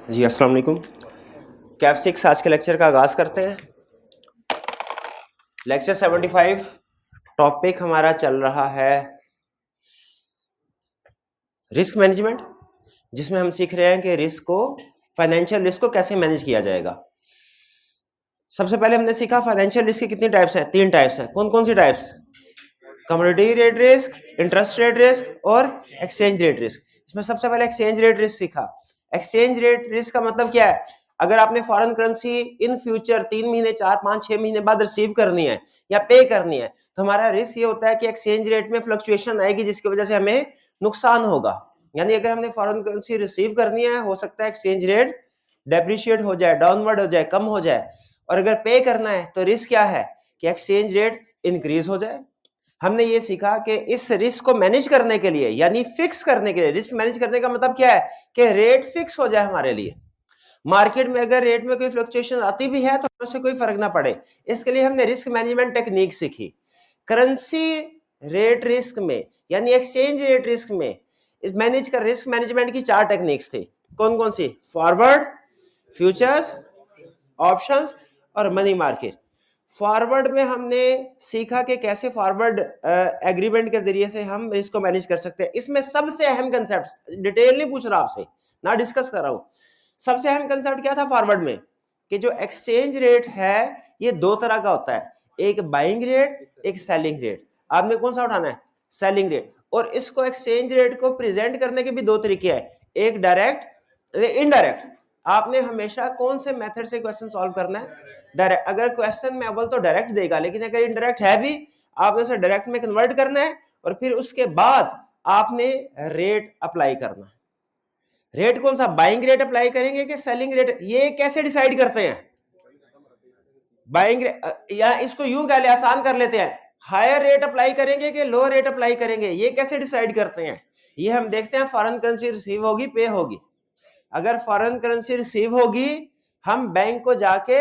जी अस्सलाम वालेकुम। कैफ 6 आज के लेक्चर का आगाज करते हैं। लेक्चर 75 टॉपिक हमारा चल रहा है रिस्क मैनेजमेंट, जिसमें हम सीख रहे हैं कि रिस्क को, फाइनेंशियल रिस्क को कैसे मैनेज किया जाएगा। सबसे पहले हमने सीखा फाइनेंशियल रिस्क की कितनी टाइप्स हैं, 3 टाइप्स हैं। कौन कौन सी types? Commodity rate risk, interest rate risk और एक्सचेंज रेट रिस्क। इसमें सबसे पहले एक्सचेंज रेट रिस्क सीखा। एक्सचेंज रेट रिस्क का मतलब क्या है? अगर आपने फॉरेन करेंसी इन फ्यूचर 3 महीने 4 5 6 महीने बाद रिसीव करनी है या पे करनी है, तो हमारा रिस्क ये होता है कि एक्सचेंज रेट में फ्लक्चुएशन आएगी जिसकी वजह से हमें नुकसान होगा। यानी अगर हमने फॉरेन करेंसी रिसीव करनी है, हो सकता है एक्सचेंज रेट डेप्रिशिएट हो जाए, डाउनवर्ड हो जाए, कम हो जाए। और अगर पे करना है तो रिस्क क्या है कि एक्सचेंज रेट इंक्रीज हो जाए। हमने ये सीखा कि इस रिस्क को मैनेज करने के लिए, यानी फिक्स करने के लिए, रिस्क मैनेज करने का मतलब क्या है कि रेट फिक्स हो जाए हमारे लिए। मार्केट में अगर रेट में कोई फ्लक्चुएशन आती भी है तो उससे कोई फर्क ना पड़े। इसके लिए हमने रिस्क मैनेजमेंट टेक्निक सीखी। करेंसी रेट रिस्क में यानी एक्सचेंज रेट रिस्क में मैनेज कर रिस्क मैनेजमेंट की 4 टेक्निक्स थी। कौन कौन सी? फॉरवर्ड, फ्यूचर्स, ऑप्शंस और मनी मार्केट। फॉरवर्ड में हमने सीखा कि कैसे फॉरवर्ड एग्रीमेंट के जरिए से हम रिस्क को मैनेज कर सकते हैं। इसमें सबसे अहम कंसेप्ट, डिटेल नहीं पूछ रहा आपसे, ना डिस्कस कर रहा हूं, सबसे अहम कंसेप्ट क्या था फॉरवर्ड में कि जो एक्सचेंज रेट है ये 2 तरह का होता है, एक बाइंग रेट, एक सेलिंग रेट। आपने कौन सा उठाना है? Selling rate. और इसको एक्सचेंज रेट को प्रेजेंट करने के भी 2 तरीके हैं, एक डायरेक्ट, इनडायरेक्ट। आपने हमेशा कौन से मेथड से क्वेश्चन सॉल्व करना है? डायरेक्ट। अगर क्वेश्चन में अव्वल तो डायरेक्ट देगा, लेकिन अगर इनडायरेक्ट है भी, आपने उसे डायरेक्ट में कन्वर्ट करना है और फिर उसके बाद आपने रेट अप्लाई करना है। रेट कौन सा? बाइंग रेट अप्लाई करेंगे कि सेलिंग रेट? ये कैसे डिसाइड करते हैं? बाइंग रेट, या इसको यूं कह ले, आसान कर लेते हैं, हायर रेट अप्लाई करेंगे कि लोअर रेट अप्लाई करेंगे, ये कैसे डिसाइड करते हैं? ये हम देखते हैं फॉरेन करेंसी रिसीव होगी, पे होगी। अगर फॉरेन करेंसी रिसीव होगी, हम बैंक को जाके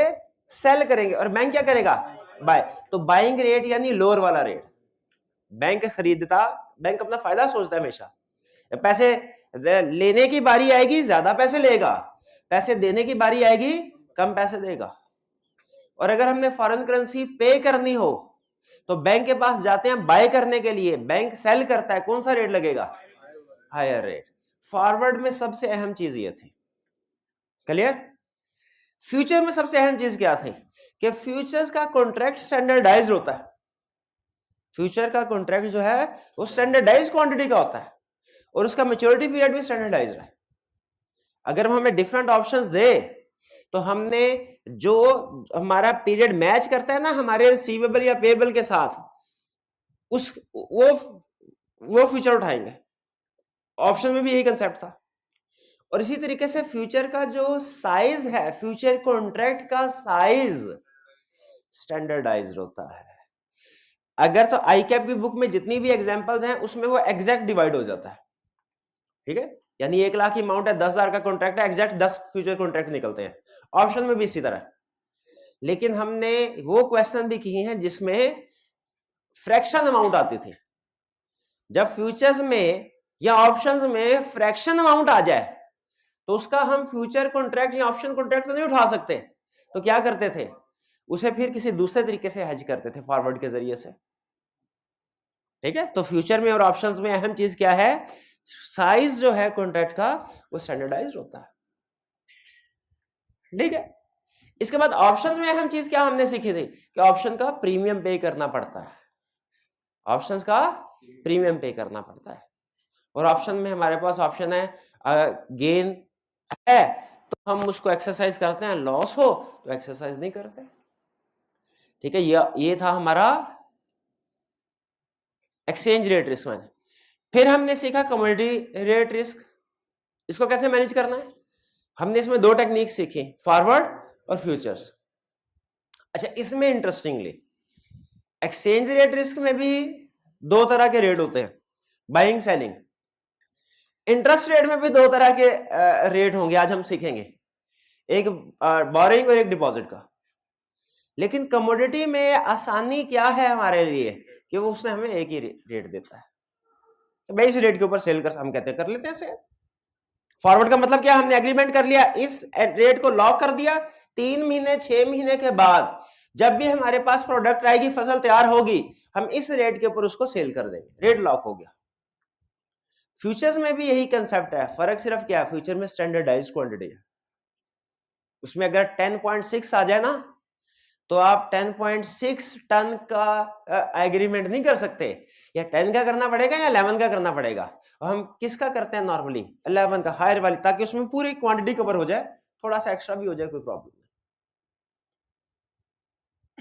सेल करेंगे और बैंक क्या करेगा? बाय। तो बाइंग रेट यानी लोअर वाला रेट। बैंक खरीदता, बैंक अपना फायदा सोचता है हमेशा। पैसे लेने की बारी आएगी ज्यादा पैसे लेगा, पैसे देने की बारी आएगी कम पैसे देगा। और अगर हमने फॉरेन करेंसी पे करनी हो तो बैंक के पास जाते हैं बाय करने के लिए, बैंक सेल करता है, कौन सा रेट लगेगा? Higher rate. फॉरवर्ड में सबसे अहम चीज ये थी। क्लियर? फ्यूचर में सबसे अहम चीज क्या थी कि फ्यूचर्स का कॉन्ट्रैक्ट स्टैंडर्डाइज्ड होता है। फ्यूचर का कॉन्ट्रैक्ट जो है वो स्टैंडर्डाइज्ड क्वांटिटी का होता है और उसका मैच्योरिटी पीरियड भी स्टैंडर्डाइज्ड है। अगर हम हमें डिफरेंट ऑप्शंस दे तो हमने जो हमारा पीरियड मैच करता है ना हमारे रिसीवेबल या पेएबल के साथ, उस वो फ्यूचर उठाएंगे। ऑप्शन में भी यही कंसेप्ट था। और इसी तरीके से फ्यूचर का जो साइज है, फ्यूचर कॉन्ट्रैक्ट का साइज स्टैंडर्डाइज्ड होता है। अगर तो आई कैप की बुक में जितनी भी एग्जांपल्स हैं उसमें वो एग्जैक्ट डिवाइड हो जाता है। ठीक है? यानी 1 लाख की अमाउंट है, 10,000 का कॉन्ट्रैक्ट है, एग्जैक्ट 10 फ्यूचर कॉन्ट्रैक्ट निकलते हैं। ऑप्शन में भी इसी तरह। लेकिन हमने वो क्वेश्चन भी किए हैं जिसमें फ्रैक्शन अमाउंट आती थी। जब फ्यूचर्स में या ऑप्शंस में फ्रैक्शन अमाउंट आ जाए तो उसका हम फ्यूचर कॉन्ट्रैक्ट या ऑप्शन कॉन्ट्रैक्ट तो नहीं उठा सकते, तो क्या करते थे? उसे फिर किसी दूसरे तरीके से हेज करते थे, फॉरवर्ड के जरिए से। ठीक है? तो फ्यूचर में और ऑप्शंस में अहम चीज क्या है? साइज जो है कॉन्ट्रैक्ट का वो स्टैंडर्डाइज्ड होता है। ठीक है? इसके बाद ऑप्शंस में अहम चीज क्या हमने सीखी थी कि ऑप्शन का प्रीमियम पे करना पड़ता है। ऑप्शंस का प्रीमियम पे करना पड़ता है। और ऑप्शन में हमारे पास ऑप्शन है गेन है तो हम उसको एक्सरसाइज करते हैं, लॉस हो तो एक्सरसाइज नहीं करते। ठीक है? ये था हमारा एक्सचेंज रेट रिस्क मैनेज। फिर हमने सीखा कमोडिटी रेट रिस्क, इसको कैसे मैनेज करना है। हमने इसमें 2 टेक्निक सीखी, फॉरवर्ड और फ्यूचर्स। अच्छा, इसमें इंटरेस्टिंगली एक्सचेंज रेट रिस्क में भी 2 तरह के रेट होते हैं, बाइंग सेलिंग। इंटरेस्ट रेट में भी 2 तरह के रेट होंगे, आज हम सीखेंगे, एक बोरिंग और एक डिपॉजिट का। लेकिन कमोडिटी में आसानी क्या है हमारे लिए कि वो उसने हमें एक ही रेट देता है, तो भाई इस रेट के ऊपर सेल कर, हम कहते हैं कर लेते हैं सेल। फॉरवर्ड का मतलब क्या, हमने एग्रीमेंट कर लिया, इस रेट को लॉक कर दिया, 3 महीने 6 महीने के बाद जब भी हमारे पास प्रोडक्ट आएगी, फसल तैयार होगी, हम इस रेट के ऊपर उसको सेल कर देंगे, रेट लॉक हो गया। फ्यूचर्स में भी यही कंसेप्ट है, फर्क सिर्फ क्या है, फ्यूचर में स्टैंडर्डाइज्ड क्वांटिटी है, उसमें अगर 10.6 आ जाए ना तो आप 10.6 टन का एग्रीमेंट नहीं कर सकते, या 10 का करना पड़ेगा या 11 का करना पड़ेगा, और हम किसका करते हैं नॉर्मली 11 का, हायर वाली, ताकि उसमें पूरी क्वांटिटी कवर हो जाए, थोड़ा सा एक्स्ट्रा भी हो जाए कोई प्रॉब्लम नहीं।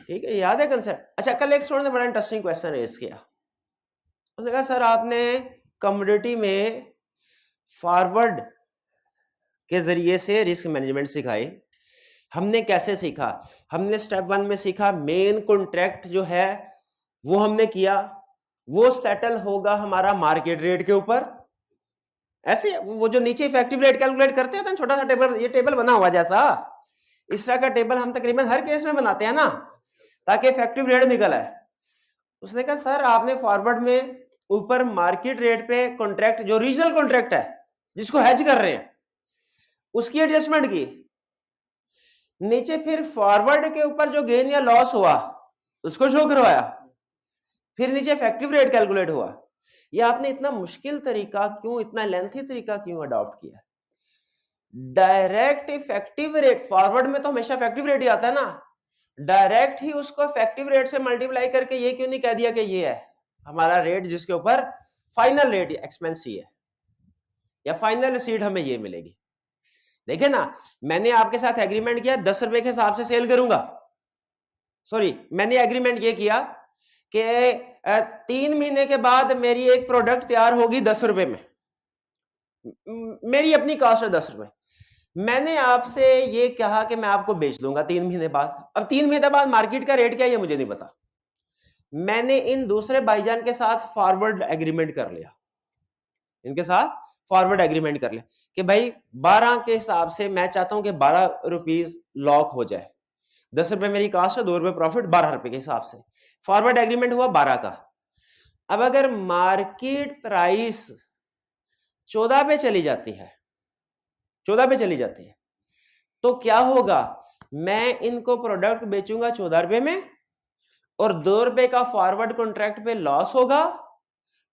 ठीक है, याद है कंसेप्ट। अच्छा, कल एक स्टूडेंट ने बड़ा इंटरेस्टिंग क्वेश्चन रेज किया, उसने कहा सर आपने कमोडिटी में फॉरवर्ड के जरिए से रिस्क मैनेजमेंट सिखाई, हमने कैसे सीखा, हमने स्टेप 1 में सीखा मेन कॉन्ट्रैक्ट जो है वो हमने किया, वो सेटल होगा हमारा मार्केट रेट के ऊपर, ऐसे वो जो नीचे इफेक्टिव रेट कैलकुलेट करते हैं, छोटा सा टेबल, ये टेबल बना हुआ जैसा, इस तरह का टेबल हम तकरीबन हर केस में बनाते हैं ना, ताकि इफेक्टिव रेट निकल आए। उसने कहा सर आपने फॉरवर्ड में ऊपर मार्केट रेट पे कॉन्ट्रैक्ट, जो रीजनल कॉन्ट्रैक्ट है जिसको हेज कर रहे हैं, उसकी एडजस्टमेंट की, नीचे फिर फॉरवर्ड के ऊपर जो गेन या लॉस हुआ उसको शो करवाया, फिर नीचे इफेक्टिव रेट कैलकुलेट हुआ। ये आपने इतना मुश्किल तरीका क्यों, इतना लेंथी तरीका क्यों अडॉप्ट किया? डायरेक्ट इफेक्टिव रेट, फॉरवर्ड में तो हमेशा इफेक्टिव रेट ही आता है ना, डायरेक्ट ही उसको इफेक्टिव रेट से मल्टीप्लाई करके ये क्यों नहीं कह दिया कि ये है हमारा रेट जिसके ऊपर फाइनल रेट एक्सपेंस है, या फाइनल रिसीट हमें ये मिलेगी। देखिए ना, मैंने आपके साथ एग्रीमेंट किया 10 रुपए के हिसाब से सेल करूंगा, सॉरी मैंने एग्रीमेंट ये किया कि 3 महीने के बाद मेरी एक प्रोडक्ट तैयार होगी 10 रुपए में, मेरी अपनी कॉस्ट है 10 रुपए, मैंने आपसे ये कहा कि मैं आपको बेच दूंगा 3 महीने बाद। अब 3 महीने बाद मार्केट का रेट क्या है ये मुझे नहीं पता, मैंने इन दूसरे भाईजान के साथ फॉरवर्ड एग्रीमेंट कर लिया, इनके साथ फॉरवर्ड एग्रीमेंट कर लिया कि भाई 12 के हिसाब से मैं चाहता हूं कि 12 रुपीज लॉक हो जाए, 10 रुपए मेरी कास्ट है, 2 रुपए प्रॉफिट, 12 रुपए के हिसाब से फॉरवर्ड एग्रीमेंट हुआ 12 का। अब अगर मार्केट प्राइस 14 पे चली जाती है, 14 पे चली जाती है, तो क्या होगा, मैं इनको प्रोडक्ट बेचूंगा 14 रुपए में, और 2 रुपए का फॉरवर्ड कॉन्ट्रैक्ट पे लॉस होगा,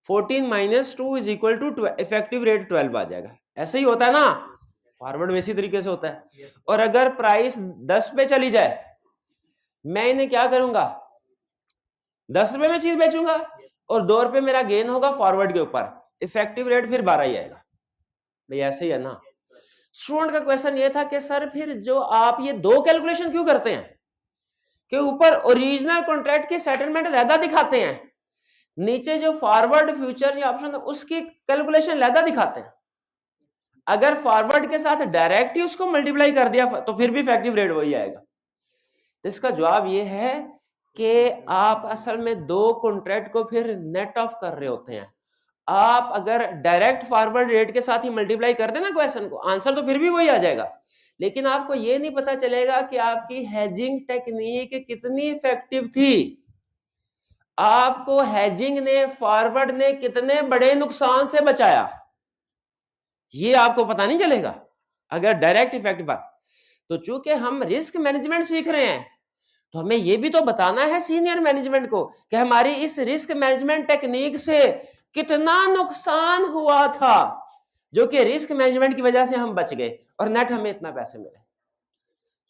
14 minus 2 is equal to effective rate 12 आ जाएगा। ऐसे ही होता है ना, फॉरवर्ड में इसी तरीके से होता है। और अगर प्राइस 10 पे चली जाए, मैं इन्हें क्या करूंगा, 10 रुपए में चीज बेचूंगा, और 2 रुपए मेरा गेन होगा फॉरवर्ड के ऊपर, इफेक्टिव रेट फिर 12 ही आएगा। भाई ऐसे ही है ना। स्टूडेंट का क्वेश्चन ये था कि सर फिर जो आप ये दो कैलकुलेशन क्यों करते हैं, कि ऊपर ओरिजिनल कॉन्ट्रैक्ट की सेटलमेंट लहदा दिखाते हैं, नीचे जो फॉरवर्ड फ्यूचर या ऑप्शन उसकी कैलकुलेशन लहदा दिखाते हैं। अगर फॉरवर्ड के साथ डायरेक्ट ही उसको मल्टीप्लाई कर दिया तो फिर भी इफेक्टिव रेट वही आएगा। तो इसका जवाब ये है कि आप असल में दो कॉन्ट्रैक्ट को फिर नेट ऑफ कर रहे होते हैं। आप अगर डायरेक्ट फॉरवर्ड रेट के साथ ही मल्टीप्लाई कर देना क्वेश्चन को, आंसर तो फिर भी वही आ जाएगा, लेकिन आपको ये नहीं पता चलेगा कि आपकी हेजिंग टेक्निक कितनी इफेक्टिव थी, आपको हेजिंग ने, फॉरवर्ड ने कितने बड़े नुकसान से बचाया, ये आपको पता नहीं चलेगा अगर डायरेक्ट इफेक्टिव। तो चूंकि हम रिस्क मैनेजमेंट सीख रहे हैं, तो हमें यह भी तो बताना है सीनियर मैनेजमेंट को कि हमारी इस रिस्क मैनेजमेंट टेक्निक से कितना नुकसान हुआ था, जो कि रिस्क मैनेजमेंट की वजह से हम बच गए और नेट हमें इतना पैसे मिले।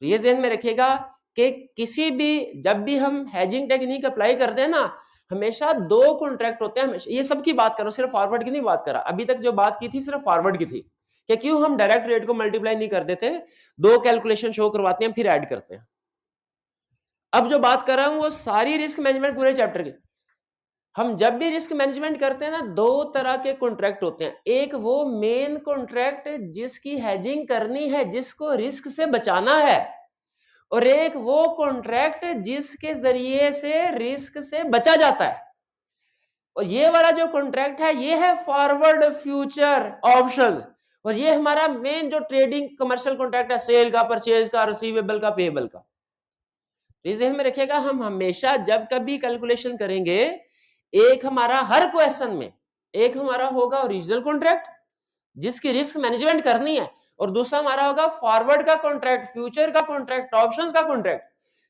तो ये ध्यान में रखिएगा कि किसी भी, जब भी हम हेजिंग टेक्निक अप्लाई करते हैं ना, हमेशा दो कॉन्ट्रैक्ट होते हैं, हमेशा। ये सबकी बात कर रहा हूं, सिर्फ फॉरवर्ड की नहीं बात कर रहा, अभी तक जो बात की थी सिर्फ फॉरवर्ड की थी कि क्यों हम डायरेक्ट रेट को मल्टीप्लाई नहीं कर देते, दो कैलकुलेशन शो करवाते हैं फिर ऐड करते हैं। अब जो बात कर रहा हूं वो सारी रिस्क मैनेजमेंट पूरे चैप्टर की। हम जब भी रिस्क मैनेजमेंट करते हैं ना, दो तरह के कॉन्ट्रैक्ट होते हैं, एक वो मेन कॉन्ट्रैक्ट जिसकी हेजिंग करनी है, जिसको रिस्क से बचाना है, और एक वो कॉन्ट्रैक्ट जिसके जरिए से रिस्क से बचा जाता है। और ये वाला जो कॉन्ट्रैक्ट है ये है फॉरवर्ड फ्यूचर ऑप्शंस, और ये हमारा मेन जो ट्रेडिंग कमर्शियल कॉन्ट्रैक्ट है, सेल का, परचेज का, रिसीवेबल का, पेएबल का। ध्यान में रखिएगा, हम हमेशा जब कभी कैलकुलेशन करेंगे, एक हमारा हर क्वेश्चन में एक हमारा होगा ओरिजिनल कॉन्ट्रैक्ट, जिसकी रिस्क मैनेजमेंट करनी है, और दूसरा हमारा होगा फॉरवर्ड का कॉन्ट्रैक्ट, फ्यूचर का कॉन्ट्रैक्ट, ऑप्शंस का कॉन्ट्रैक्ट,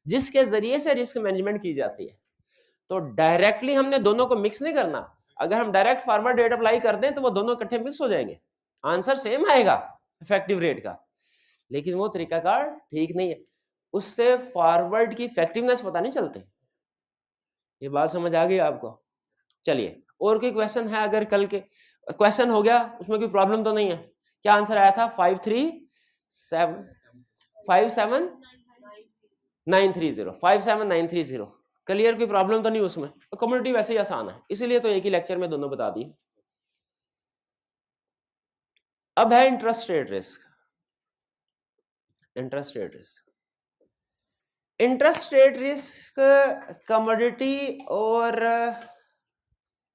जिसके जरिए से रिस्क मैनेजमेंट की जाती है। तो डायरेक्टली हमने दोनों को मिक्स नहीं करना। अगर हम डायरेक्ट फॉरवर्ड रेट अप्लाई कर दें तो वो दोनों इकट्ठे मिक्स हो जाएंगे, आंसर सेम आएगा इफेक्टिव रेट का, लेकिन वो तरीकाकार ठीक नहीं है, उससे फॉरवर्ड की इफेक्टिवनेस पता नहीं चलती। ये बात समझ आ गई आपको? चलिए, और कोई क्वेश्चन है? अगर कल के क्वेश्चन हो गया उसमें कोई प्रॉब्लम तो नहीं है? क्या आंसर आया था? 57930 क्लियर? कोई प्रॉब्लम तो नहीं उसमें? कम्युनिटी वैसे ही आसान है, इसीलिए तो एक ही लेक्चर में दोनों बता दिए। अब है interest rate risk. Interest rate risk, interest rate risk commodity और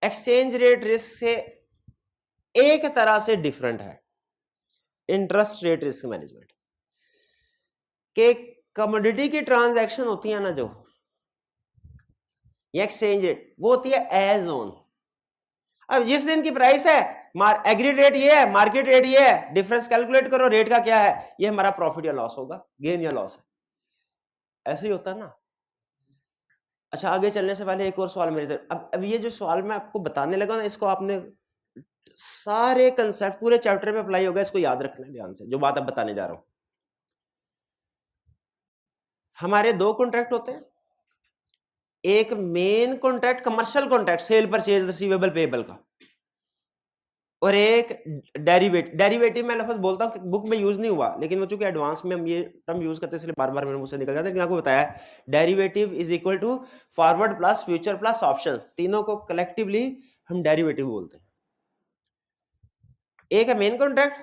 एक्सचेंज रेट रिस्क से एक तरह से डिफरेंट है। इंटरेस्ट रेट रिस्क मैनेजमेंट के कमोडिटी की ट्रांजैक्शन होती है ना, जो ये एक्सचेंज रेट, वो होती है एज ऑन। अब जिस दिन की प्राइस है, एग्रीड रेट ये है, मार्केट रेट ये है, डिफरेंस कैलकुलेट करो रेट का क्या है, ये हमारा प्रॉफिट या लॉस होगा, गेन या लॉस है, ऐसे ही होता है ना। अच्छा, आगे चलने से पहले एक और सवाल मेरे से, अब ये जो सवाल मैं आपको बताने लगा ना, इसको आपने सारे कंसेप्ट पूरे चैप्टर में अप्लाई होगा, इसको याद रखना ध्यान से, जो बात अब बताने जा रहा हूं। हमारे दो कॉन्ट्रैक्ट होते हैं, एक main contract commercial contract cell purchase receivable payable का, और एक डेरिवेटिव मैं लफ्ज बोलता हूं, बुक में यूज नहीं हुआ, लेकिन वो चूंकि एडवांस में हम ये टर्म यूज करते हैं इसलिए बार बार मेरे मुंह से निकल जाता है, लेकिन आपको बताया derivative is equal to forward plus future plus option, तीनों को कलेक्टिवली हम डेरिवेटिव बोलते हैं। एक है मेन कॉन्ट्रैक्ट,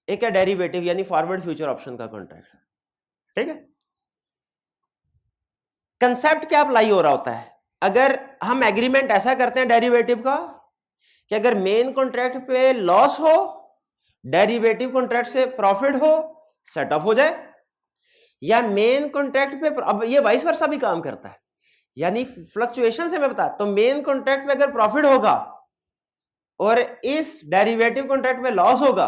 एक है डेरिवेटिव यानी फॉरवर्ड फ्यूचर ऑप्शन का कॉन्ट्रैक्ट, ठीक है। कंसेप्ट क्या अप्लाई हो रहा होता है? अगर हम एग्रीमेंट ऐसा करते हैं डेरिवेटिव का कि अगर मेन कॉन्ट्रैक्ट पे लॉस हो, डेरिवेटिव कॉन्ट्रैक्ट से प्रॉफिट हो, सेट ऑफ हो जाए, या मेन कॉन्ट्रैक्ट पे, अब ये वाइस वर्सा भी काम करता है, यानी फ्लक्चुएशन से मैं बता, तो मेन कॉन्ट्रैक्ट पे अगर प्रॉफिट होगा और इस डेरिवेटिव कॉन्ट्रैक्ट में लॉस होगा,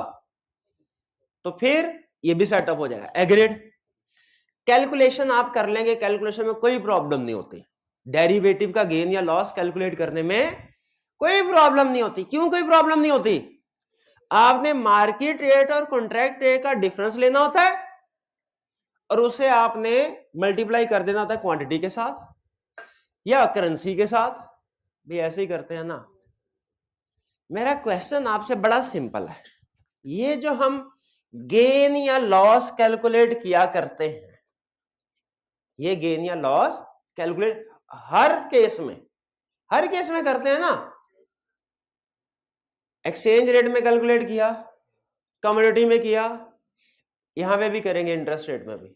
तो फिर ये भी सेट ऑफ हो जाएगा, एग्रीड। कैलकुलेशन आप कर लेंगे, कैलकुलेशन में कोई प्रॉब्लम नहीं होती, डेरिवेटिव का गेन या लॉस कैलकुलेट करने में कोई प्रॉब्लम नहीं होती। क्यों कोई प्रॉब्लम नहीं होती? आपने मार्केट रेट और कॉन्ट्रैक्ट रेट का डिफरेंस लेना होता है और उसे आपने मल्टीप्लाई कर देना होता है क्वांटिटी के साथ या करेंसी के साथ, भी ऐसे ही करते हैं ना। मेरा क्वेश्चन आपसे बड़ा सिंपल है, ये जो हम गेन या लॉस कैलकुलेट किया करते हैं, ये गेन या लॉस कैलकुलेट हर केस में करते हैं ना। एक्सचेंज रेट में कैलकुलेट किया, कमोडिटी में किया, यहां पे भी करेंगे, इंटरेस्ट रेट में भी,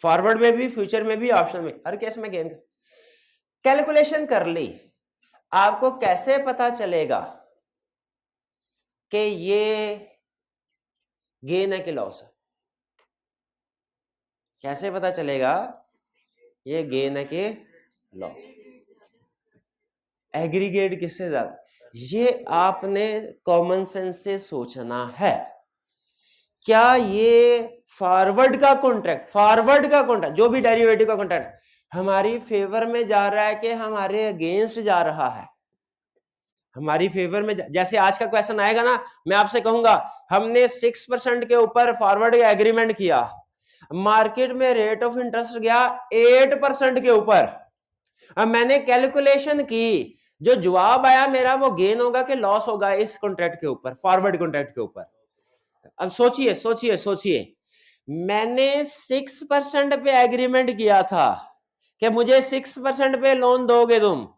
फॉरवर्ड में भी, फ्यूचर में भी, ऑप्शन में, हर केस में गेन कैलकुलेशन कर ली। आपको कैसे पता चलेगा कि ये गेन है कि लॉस है? कैसे पता चलेगा ये गेन है कि लॉस? एग्रीगेट किससे ज्यादा, ये आपने कॉमन सेंस से सोचना है। क्या ये फॉरवर्ड का कॉन्ट्रैक्ट जो भी डेरिवेटिव का कॉन्ट्रैक्ट हमारी फेवर में जा रहा है कि हमारे अगेंस्ट जा रहा है? हमारी फेवर में जैसे आज का क्वेश्चन आएगा ना, मैं आपसे कहूंगा हमने 6% के ऊपर फॉरवर्ड का एग्रीमेंट किया, मार्केट में रेट ऑफ इंटरेस्ट गया 8% के ऊपर, अब मैंने कैलकुलेशन की, जो जवाब आया मेरा वो गेन होगा कि लॉस होगा इस कॉन्ट्रैक्ट के ऊपर, फॉरवर्ड कॉन्ट्रैक्ट के ऊपर? अब सोचिए, मैंने 6% पे एग्रीमेंट किया था कि मुझे 6% पे लोन दोगे तुम,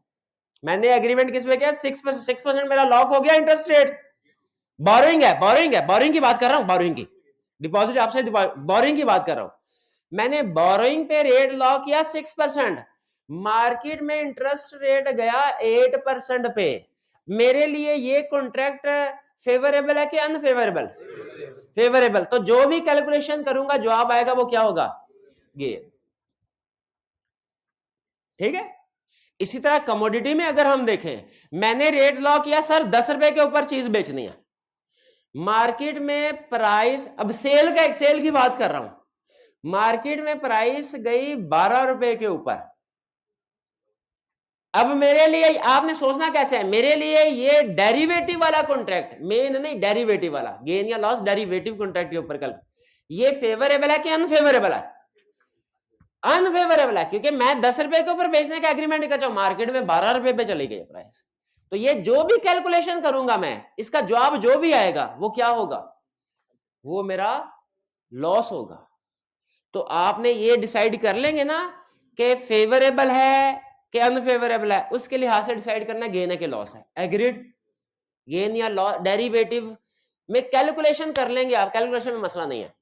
मैंने एग्रीमेंट किस पे किया? 6% मेरा लॉक हो गया इंटरेस्ट रेट। बोरोइंग की बात कर रहा हूं, बोरोइंग की, डिपॉजिट आपसे बोरोइंग की बात कर रहा हूं। मैंने बोरोइंग पे रेट लॉक किया 6%, मार्केट में इंटरेस्ट रेट गया 8% पे, मेरे लिए ये कॉन्ट्रैक्ट फेवरेबल है कि अनफेवरेबल? फेवरेबल। तो जो भी कैलकुलेशन करूंगा जवाब आएगा वो क्या होगा? गेन। ठीक है। इसी तरह कमोडिटी में अगर हम देखें, मैंने रेट लॉक किया सर 10 रुपए के ऊपर चीज बेचनी है, मार्केट में प्राइस, अब सेल की बात कर रहा हूं, मार्केट में प्राइस गई 12 रुपए के ऊपर। अब मेरे लिए आपने सोचना कैसे है, मेरे लिए ये डेरिवेटिव वाला कॉन्ट्रैक्ट, मेन नहीं डेरिवेटिव वाला, गेन या लॉस डेरिवेटिव कॉन्ट्रैक्ट के ऊपर कल, ये फेवरेबल है कि अनफेवरेबल है? अनफेवरेबल है, क्योंकि मैं 10 रुपए के ऊपर बेचने का एग्रीमेंट कर चाहूं, मार्केट में 12 रुपए पे चली गई प्राइस। तो ये जो भी कैलकुलेशन करूंगा मैं, इसका जवाब जो भी आएगा वो क्या होगा, वो मेरा लॉस होगा। तो आपने ये डिसाइड कर लेंगे ना कि फेवरेबल है कि अनफेवरेबल है, उसके लिहाज से डिसाइड करना गेन है कि लॉस है। एग्रीड? गेन या लॉस डेरिवेटिव में कैलकुलेशन कर लेंगे आप, कैलकुलेशन में मसला नहीं है।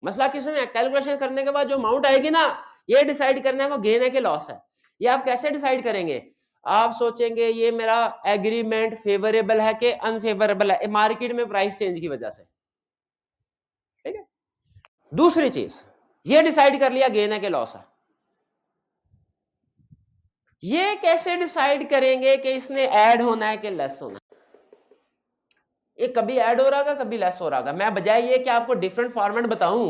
मसला किसमें है, कैलकुलेशन करने के बाद जो अमाउंट आएगी ना, ये डिसाइड करना है वो गेन है कि लॉस है। ये आप कैसे डिसाइड करेंगे, आप सोचेंगे ये मेरा एग्रीमेंट फेवरेबल है कि अनफेवरेबल है, मार्केट में प्राइस चेंज की वजह से। ठीक है, दूसरी चीज ये डिसाइड कर लिया गेन है कि लॉस है, ये कैसे डिसाइड करेंगे कि इसने ऐड होना है कि लेस होना है? ये कभी ऐड हो रहा होगा, कभी लेस हो रहा होगा। मैं बजाय ये कि आपको डिफरेंट फॉर्मेट बताऊं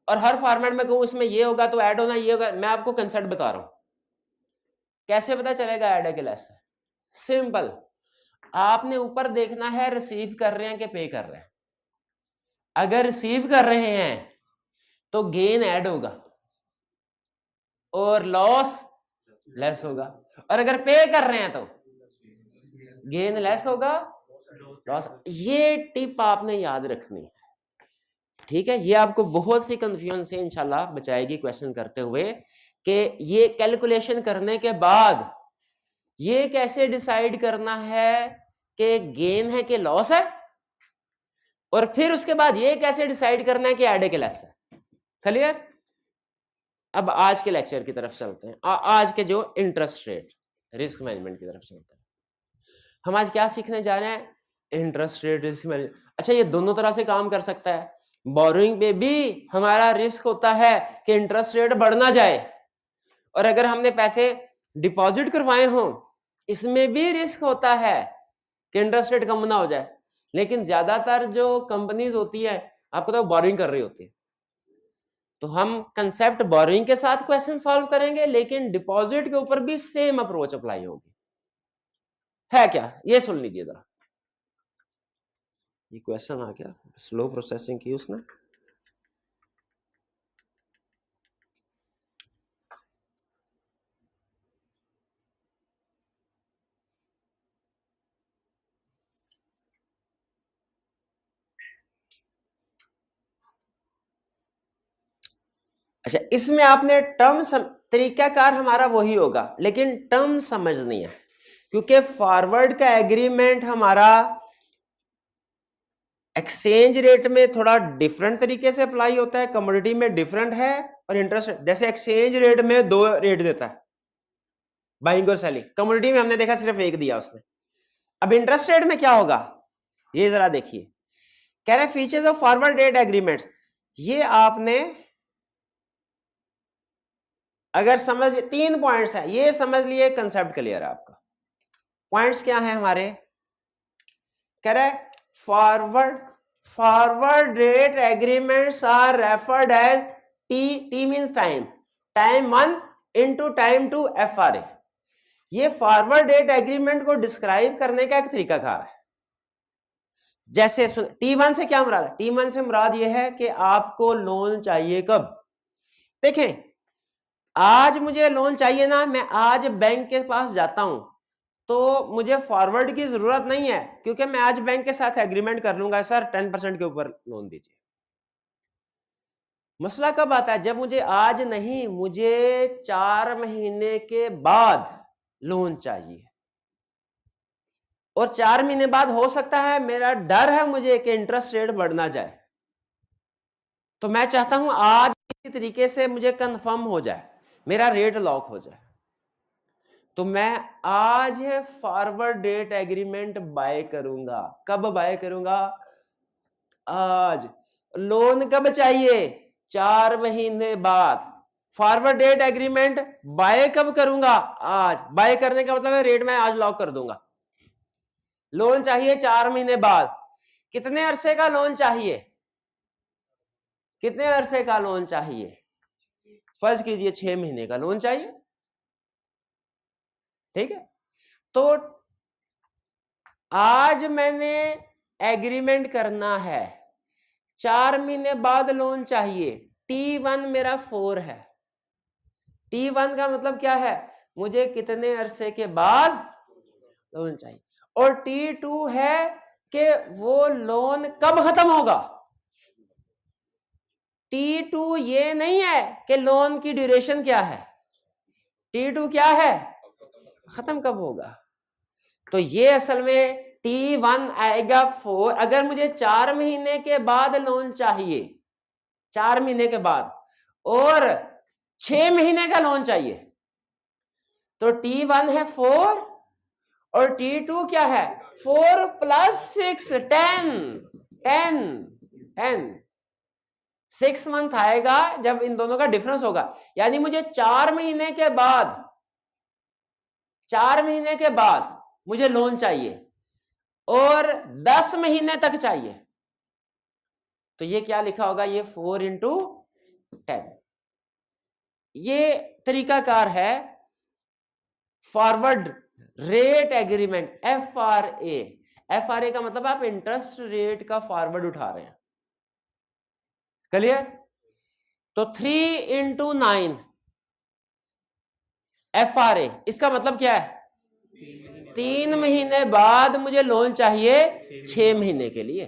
और हर फॉर्मेट में कहूं इसमें ये होगा तो ऐड होना, ये होगा, मैं आपको कंसेप्ट बता रहा हूं। कैसे पता चलेगा ऐड है कि लेस है? सिंपल, आपने ऊपर देखना है रिसीव कर रहे हैं कि पे कर रहे हैं। अगर रिसीव कर रहे हैं तो गेन ऐड होगा और लॉस लेस होगा, और अगर पे कर रहे हैं तो गेन लेस होगा, लॉस। ये टिप आपने याद रखनी है, ठीक है? ये आपको बहुत सी कंफ्यूजन से इंशाल्लाह बचाएगी क्वेश्चन करते हुए, कि ये कैलकुलेशन करने के बाद ये कैसे डिसाइड करना है कि गेन है कि लॉस है, और फिर उसके बाद ये कैसे डिसाइड करना है कि ऐड है कि लेस है। क्लियर? अब आज के लेक्चर की तरफ चलते हैं, आज के जो इंटरेस्ट रेट रिस्क मैनेजमेंट की तरफ चलते हैं। हम आज क्या सीखने जा रहे हैं? Interest rate risk management. अच्छा, ये दोनों तरह से काम कर सकता है। बोरोइंग पे भी हमारा रिस्क होता है कि इंटरेस्ट रेट बढ़ ना जाए, और अगर हमने पैसे डिपॉजिट करवाए हों इसमें भी रिस्क होता है कि इंटरेस्ट रेट कम ना हो जाए। लेकिन ज्यादातर जो कंपनीज होती है आपको तो बोरोइंग कर रही होती है, तो हम कंसेप्ट बोरोइंग के साथ क्वेश्चन सॉल्व करेंगे, लेकिन डिपॉजिट के ऊपर भी सेम अप्रोच अप्लाई होगी। है क्या? ये सुन लीजिए जरा, ये क्वेश्चन आ गया, स्लो प्रोसेसिंग की उसने। अच्छा, इसमें आपने टर्म तरीकाकार हमारा वही होगा, लेकिन टर्म समझनी है, क्योंकि फॉरवर्ड का एग्रीमेंट हमारा एक्सचेंज रेट में थोड़ा डिफरेंट तरीके से अप्लाई होता है, कमोडिटी में डिफरेंट है, और इंटरेस्ट जैसे एक्सचेंज रेट में 2 रेट देता है, बाइंग और सेलिंग। कमोडिटी में हमने देखा सिर्फ एक दिया उसने। अब इंटरेस्ट रेट में क्या होगा, ये जरा देखिए। कह रहे features of forward rate agreements, ये आपने अगर समझ, 3 पॉइंट्स है, ये समझ लिए कंसेप्ट क्लियर है आपका। पॉइंट्स क्या है हमारे? कह रहे forward rate agreements are referred as T means time 1 into time 2 FRA। ये फॉरवर्ड रेट एग्रीमेंट को डिस्क्राइब करने का एक तरीकाकार है। जैसे T1 से क्या मुराद है? T1 से मुराद यह है कि आपको लोन चाहिए कब। देखें, आज मुझे लोन चाहिए ना, मैं आज बैंक के पास जाता हूं तो मुझे फॉरवर्ड की जरूरत नहीं है, क्योंकि मैं आज बैंक के साथ एग्रीमेंट कर लूंगा, सर 10% के ऊपर लोन दीजिए। मसला कब आता है? जब मुझे आज नहीं, मुझे 4 महीने के बाद लोन चाहिए, और 4 महीने बाद हो सकता है, मेरा डर है मुझे कि इंटरेस्ट रेट बढ़ ना जाए, तो मैं चाहता हूं आज इसी तरीके से मुझे कंफर्म हो जाए, मेरा रेट लॉक हो जाए, तो मैं आज फॉरवर्ड रेट एग्रीमेंट बाय करूंगा। कब बाय करूंगा? आज। लोन कब चाहिए? 4 महीने बाद। फॉरवर्ड रेट एग्रीमेंट बाय कब करूंगा? आज। बाय करने का मतलब है रेट मैं आज लॉक कर दूंगा। लोन चाहिए 4 महीने बाद, कितने अरसे का लोन चाहिए, कितने अरसे का लोन चाहिए, फर्ज कीजिए 6 महीने का लोन चाहिए, ठीक है। तो आज मैंने एग्रीमेंट करना है, 4 महीने बाद लोन चाहिए, T1 मेरा 4 है। T1 का मतलब क्या है, मुझे कितने अरसे के बाद लोन चाहिए, और T2 है कि वो लोन कब खत्म होगा। T2 ये नहीं है कि लोन की ड्यूरेशन क्या है, T2 क्या है, खत्म कब होगा। तो ये असल में T1 आएगा 4। अगर मुझे 4 महीने के बाद लोन चाहिए, 4 महीने के बाद, और 6 महीने का लोन चाहिए, तो T1 है 4 और T2 क्या है 4 + 6 10 6 मंथ आएगा जब इन दोनों का डिफरेंस होगा। यानी मुझे 4 महीने के बाद, 4 महीने के बाद मुझे लोन चाहिए और 10 महीने तक चाहिए, तो ये क्या लिखा होगा, ये 4 × 10। ये तरीकाकार है फॉरवर्ड रेट एग्रीमेंट, FRA का मतलब आप इंटरेस्ट रेट का फॉरवर्ड उठा रहे हैं, क्लियर। तो 3 × 9 FRA, इसका मतलब क्या है, 3 महीने बाद मुझे लोन चाहिए 6 महीने के लिए,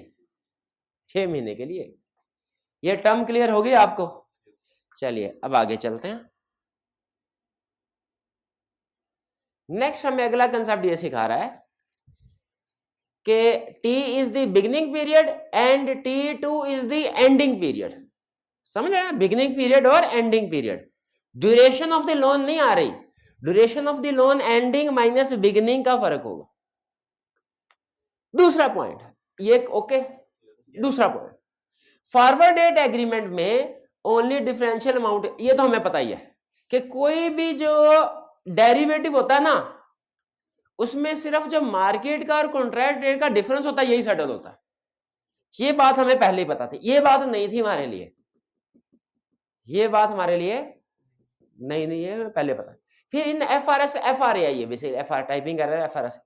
6 महीने के लिए। ये टर्म क्लियर होगी आपको। चलिए अब आगे चलते हैं। नेक्स्ट हमें अगला कंसेप्ट ये सिखा रहा है कि T is the beginning period and T2 is the ending period. समझ रहे हैं, बिगिनिंग पीरियड और ending period. Duration of the loan नहीं आ रही, duration of the loan ending minus beginning का फर्क होगा। दूसरा पॉइंट ये ओके। दूसरा पॉइंट, फॉरवर्ड डेट एग्रीमेंट में ओनली डिफरेंशियल अमाउंट, ये तो हमें पता ही है कि कोई भी जो डेरिवेटिव होता है ना, उसमें सिर्फ जो मार्केट का और कॉन्ट्रैक्ट रेट का डिफरेंस होता है यही सेटल होता है। ये बात हमें पहले ही पता थी, ये बात नहीं थी हमारे लिए, ये बात हमारे लिए नहीं है, पहले पता। फिर इन FRA आई है, बेसिकली FR टाइपिंग कर रहे हैं FRS।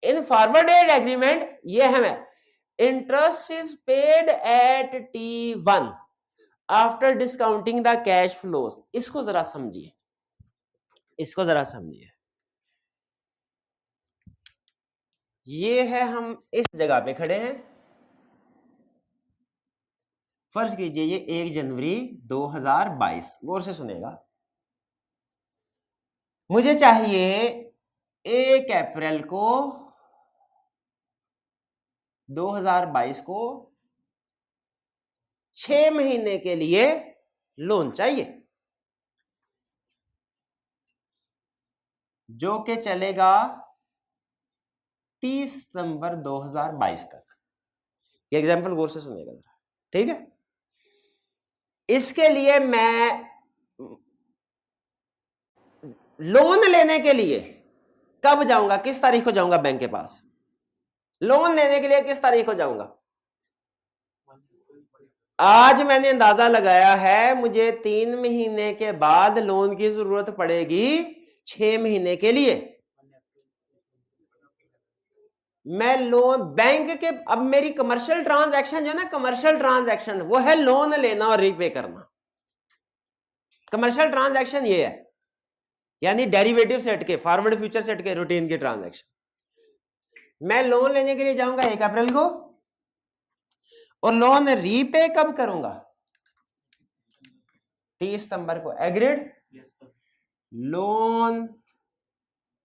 In forward date agreement ये हमें interest is paid at T1 after discounting the cash flows. इसको जरा समझिए, इसको जरा समझिए। ये है, हम इस जगह पे खड़े हैं, फर्ज कीजिए ये 1 जनवरी 2022, गौर से सुनेगा। मुझे चाहिए 1 अप्रैल को 2022 को 6 महीने के लिए लोन चाहिए, जो कि चलेगा 30 सितंबर 2022 तक। ये एग्जांपल गौर से सुनेगा जरा, ठीक है। इसके लिए मैं लोन लेने के लिए कब जाऊंगा, किस तारीख को जाऊंगा बैंक के पास, लोन लेने के लिए किस तारीख को जाऊंगा। आज मैंने अंदाजा लगाया है मुझे 3 महीने के बाद लोन की जरूरत पड़ेगी 6 महीने के लिए। मैं लोन बैंक के, अब मेरी कमर्शियल ट्रांजैक्शन जो है ना, कमर्शियल ट्रांजैक्शन वो है लोन लेना और रीपे करना। कमर्शियल ट्रांजैक्शन ये है, यानी डेरिवेटिव सेट के, फॉरवर्ड फ्यूचर सेट के रूटीन के ट्रांजैक्शन। मैं लोन लेने के लिए जाऊंगा 1 अप्रैल को, और लोन रीपे कब करूंगा, 30 सितंबर को। Agreed, loan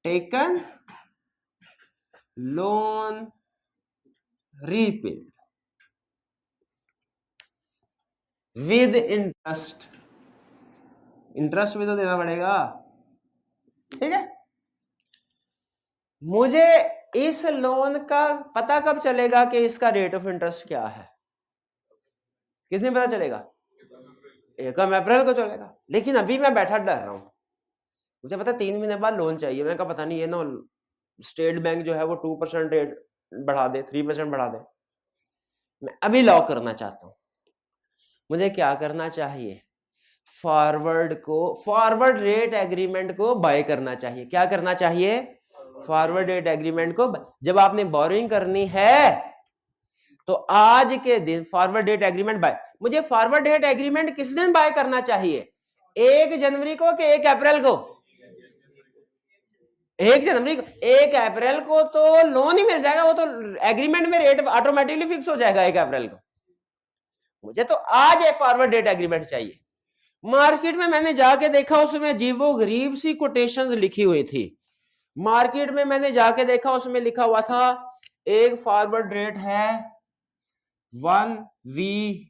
taken, loan repaid with interest, interest भी तो देना पड़ेगा, ठीक है। मुझे इस लोन का पता कब चलेगा कि इसका रेट ऑफ इंटरेस्ट क्या है, किसने पता चलेगा, 1 अप्रैल को चलेगा। लेकिन अभी मैं बैठा डर रहा हूं, मुझे पता 3 महीने बाद लोन चाहिए, मैं कहा पता नहीं ये ना स्टेट बैंक जो है वो 2% रेट बढ़ा दे, 3% बढ़ा दे। मैं अभी लॉक करना चाहता हूं, मुझे क्या करना चाहिए? फॉरवर्ड रेट एग्रीमेंट को बाय करना चाहिए। क्या करना चाहिए? फॉरवर्ड रेट एग्रीमेंट को। जब आपने बोरिंग करनी है तो आज के दिन फॉरवर्ड रेट एग्रीमेंट बाय। मुझे फॉरवर्ड रेट एग्रीमेंट किस दिन बाय करना चाहिए? 1 जनवरी को कि 1 अप्रैल को? 1 जनवरी को। 1 अप्रैल को तो लोन ही मिल जाएगा, वो तो एग्रीमेंट में रेट ऑटोमेटिकली फिक्स हो जाएगा 1 अप्रैल को। मुझे तो आज फॉरवर्ड रेट एग्रीमेंट चाहिए। मार्केट में मैंने जाके देखा, उसमें अजीबो गरीब सी कोटेशंस लिखी हुई थी। मार्केट में मैंने जाके देखा, उसमें लिखा हुआ था एक फॉरवर्ड रेट है 1v3,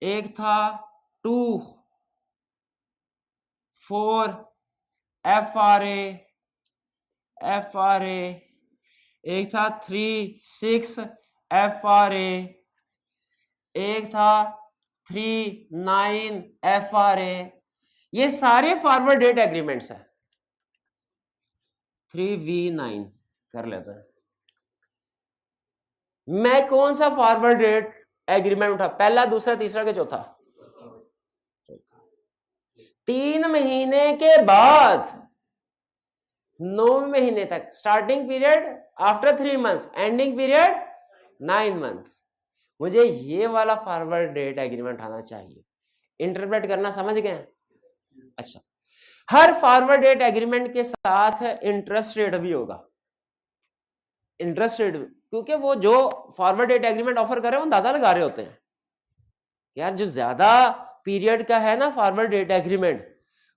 एक था 2-4 FRA, एक था 3-6 FRA, एक था 3-9 FRA। ये सारे फॉरवर्ड रेट एग्रीमेंट्स है। 3v9 कर लेते हैं। मैं कौन सा फॉरवर्ड रेट एग्रीमेंट उठा? पहला, दूसरा, तीसरा के चौथा? 3 महीने के बाद 9 महीने तक, starting period after 3 months, ending period 9 months. मुझे ये वाला फॉरवर्ड रेट एग्रीमेंट आना चाहिए। इंटरप्रेट करना समझ गए? अच्छा, हर फॉरवर्ड रेट एग्रीमेंट के साथ इंटरेस्ट रेट भी होगा। इंटरेस्ट रेट, क्योंकि वो जो फॉरवर्ड रेट एग्रीमेंट ऑफर कर रहे हैं वो अंदाजा लगा रहे होते हैं यार, जो ज्यादा पीरियड का है ना फॉरवर्ड रेट एग्रीमेंट,